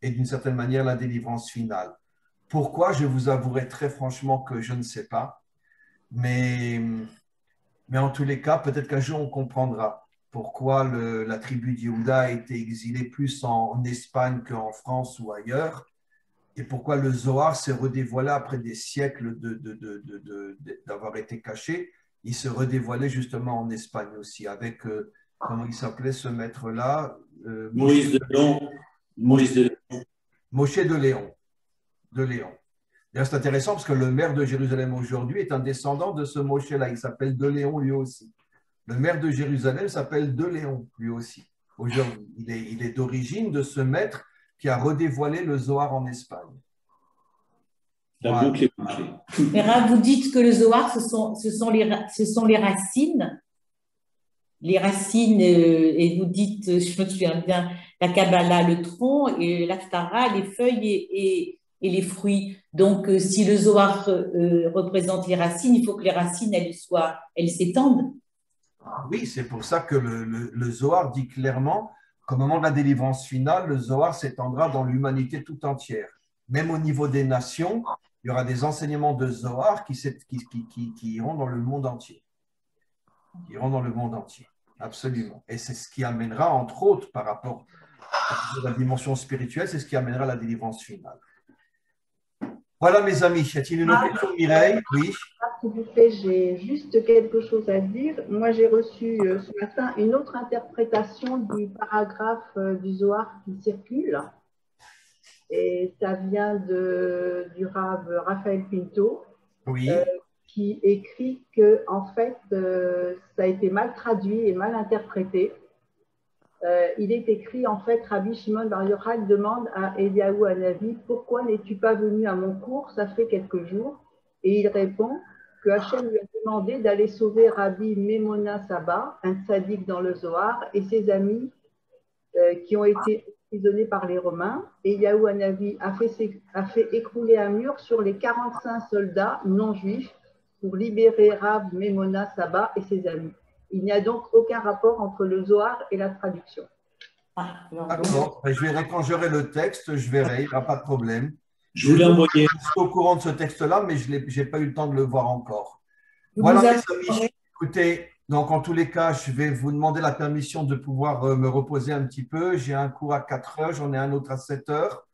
et d'une certaine manière la délivrance finale. Pourquoi? Je vous avouerai très franchement que je ne sais pas. Mais en tous les cas, peut-être qu'un jour on comprendra pourquoi la tribu d'Yehuda a été exilée plus en Espagne qu'en France ou ailleurs, et pourquoi le Zohar s'est redévoilé après des siècles d'avoir été caché. Il se redévoilait justement en Espagne aussi, avec, comment il s'appelait ce maître-là? Moïse de Léon. Moïse de Léon. Moshe de Léon. D'ailleurs, c'est intéressant parce que le maire de Jérusalem aujourd'hui est un descendant de ce Moshe-là. Il s'appelle de Léon lui aussi. Le maire de Jérusalem s'appelle de Léon lui aussi. Aujourd'hui, il est d'origine de ce maître qui a redévoilé le Zohar en Espagne. La boucle est bouclée. Mais Rav, vous dites que le Zohar, ce sont les racines. Les racines, et vous dites, je me souviens bien, la Kabbalah, le tronc, et l'Aftara, les feuilles et les fruits. Donc, si le Zohar représente les racines, il faut que les racines, elles s'étendent. Oui, c'est pour ça que le Zohar dit clairement qu'au moment de la délivrance finale, le Zohar s'étendra dans l'humanité tout entière. Même au niveau des nations, il y aura des enseignements de Zohar qui iront dans le monde entier. Qui iront dans le monde entier, absolument. Et c'est ce qui amènera, entre autres, par rapport à la dimension spirituelle, c'est ce qui amènera la délivrance finale. Voilà, mes amis. Y a-t-il une autre question, Mireille? Oui. S'il vous plaît, j'ai juste quelque chose à dire. Moi, j'ai reçu ce matin une autre interprétation du paragraphe du Zohar qui circule. Et ça vient du Rav Raphaël Pinto, Oui. qui écrit que, en fait, ça a été mal traduit et mal interprété. Il est écrit, en fait, Rabbi Shimon Bar Yochai demande à Eliyahu Hanavi, pourquoi n'es-tu pas venu à mon cours? Ça fait quelques jours. Et il répond que Hachem lui a demandé d'aller sauver Rabbi Memona Saba, un tzaddik dans le Zohar, et ses amis qui ont été emprisonnés par les Romains. Et Eliyahu Hanavi a fait écrouler un mur sur les 45 soldats non juifs pour libérer Rabbi Memona Saba et ses amis. Il n'y a donc aucun rapport entre le Zohar et la traduction. D'accord. Quand j'aurai le texte, je verrai, il n'y aura pas de problème. Je vous l'ai envoyé. Je suis au courant de ce texte-là, mais je n'ai pas eu le temps de le voir encore. Voilà, mes amis. Écoutez, donc en tous les cas, je vais vous demander la permission de pouvoir me reposer un petit peu. J'ai un cours à 4 heures, j'en ai un autre à 7 heures.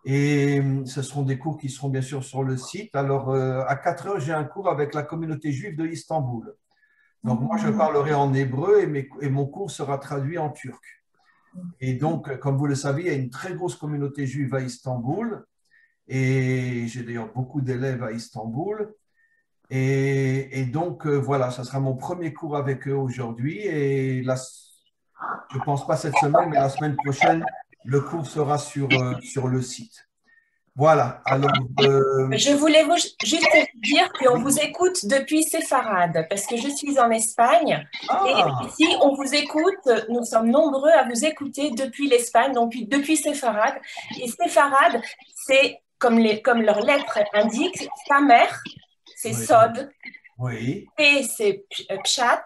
Et ce seront des cours qui seront bien sûr sur le site. Alors, à 4 heures, j'ai un cours avec la communauté juive de Istanbul. Donc, moi, je parlerai en hébreu et mon cours sera traduit en turc. Et donc, comme vous le savez, il y a une très grosse communauté juive à Istanbul. Et j'ai d'ailleurs beaucoup d'élèves à Istanbul. Et donc, voilà, ça sera mon premier cours avec eux aujourd'hui. Et là, je ne pense pas cette semaine, mais la semaine prochaine, le cours sera sur le site. Voilà. Alors, je voulais juste vous dire qu'on vous écoute depuis Séfarade, parce que je suis en Espagne. Et ici, on vous écoute, nous sommes nombreux à vous écouter depuis l'Espagne, donc depuis Séfarade. Et Séfarade, c'est, comme leur lettre indique, sa mère, c'est Sod. Oui. P, c'est Pshat.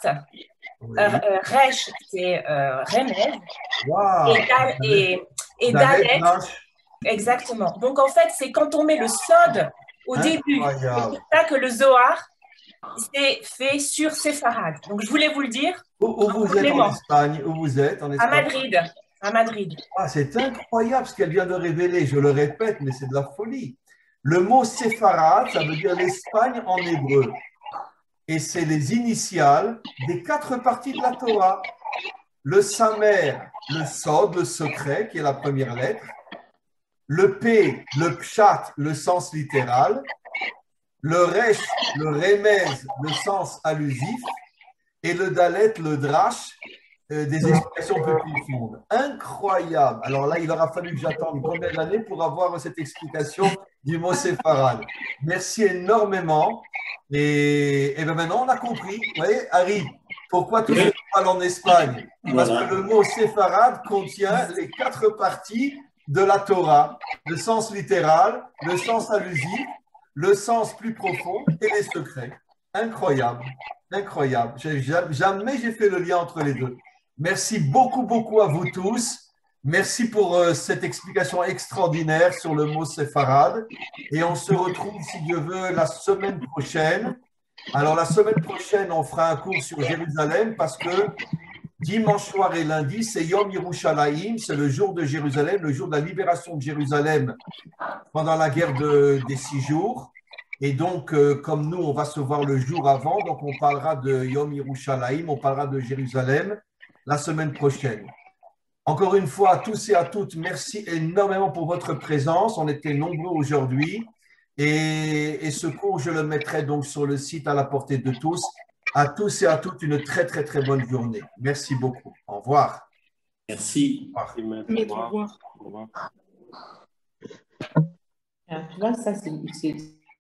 Oui. Resh, c'est Remez. Wow. Et Dalet. Exactement. Donc, en fait, c'est quand on met le Sod au début. C'est pour ça que le Zohar s'est fait sur Séfarade. Donc, je voulais vous le dire. Où vous êtes en Espagne? Où vous êtes en Espagne? À Madrid. Ah, c'est incroyable ce qu'elle vient de révéler. Je le répète, mais c'est de la folie. Le mot Séfarade, ça veut dire l'Espagne en hébreu. Et c'est les initiales des 4 parties de la Torah. Le Samer, le Sod, le secret, qui est la première lettre. Le P, le Pshat, le sens littéral. Le Resh, le Remez, le sens allusif. Et le Dalet, le Drash, des explications plus profondes. Incroyable. Alors là, il aura fallu que j'attende combien d'années pour avoir cette explication du mot séfarade. Merci énormément. Et bien maintenant, on a compris. Vous voyez, Harry, pourquoi tu parles en Espagne? Parce que le mot séfarade contient les 4 parties de la Torah. Le sens littéral, le sens allusif, le sens plus profond et les secrets. Incroyable. Incroyable. Jamais j'ai fait le lien entre les deux. Merci beaucoup, beaucoup à vous tous. Merci pour cette explication extraordinaire sur le mot séfarade. Et on se retrouve, si Dieu veut, la semaine prochaine. Alors, la semaine prochaine, on fera un cours sur Jérusalem parce que dimanche soir et lundi, c'est Yom Yerushalayim, c'est le jour de Jérusalem, le jour de la libération de Jérusalem pendant la guerre des 6 jours. Et donc, comme nous, on va se voir le jour avant, donc on parlera de Yom Yerushalayim, on parlera de Jérusalem la semaine prochaine. Encore une fois, à tous et à toutes, merci énormément pour votre présence. On était nombreux aujourd'hui. Et ce cours, je le mettrai donc sur le site à la portée de tous. À tous et à toutes, une très, très, très bonne journée. Merci beaucoup. Au revoir. Merci. Au revoir. Alors, tu vois, ça, c'est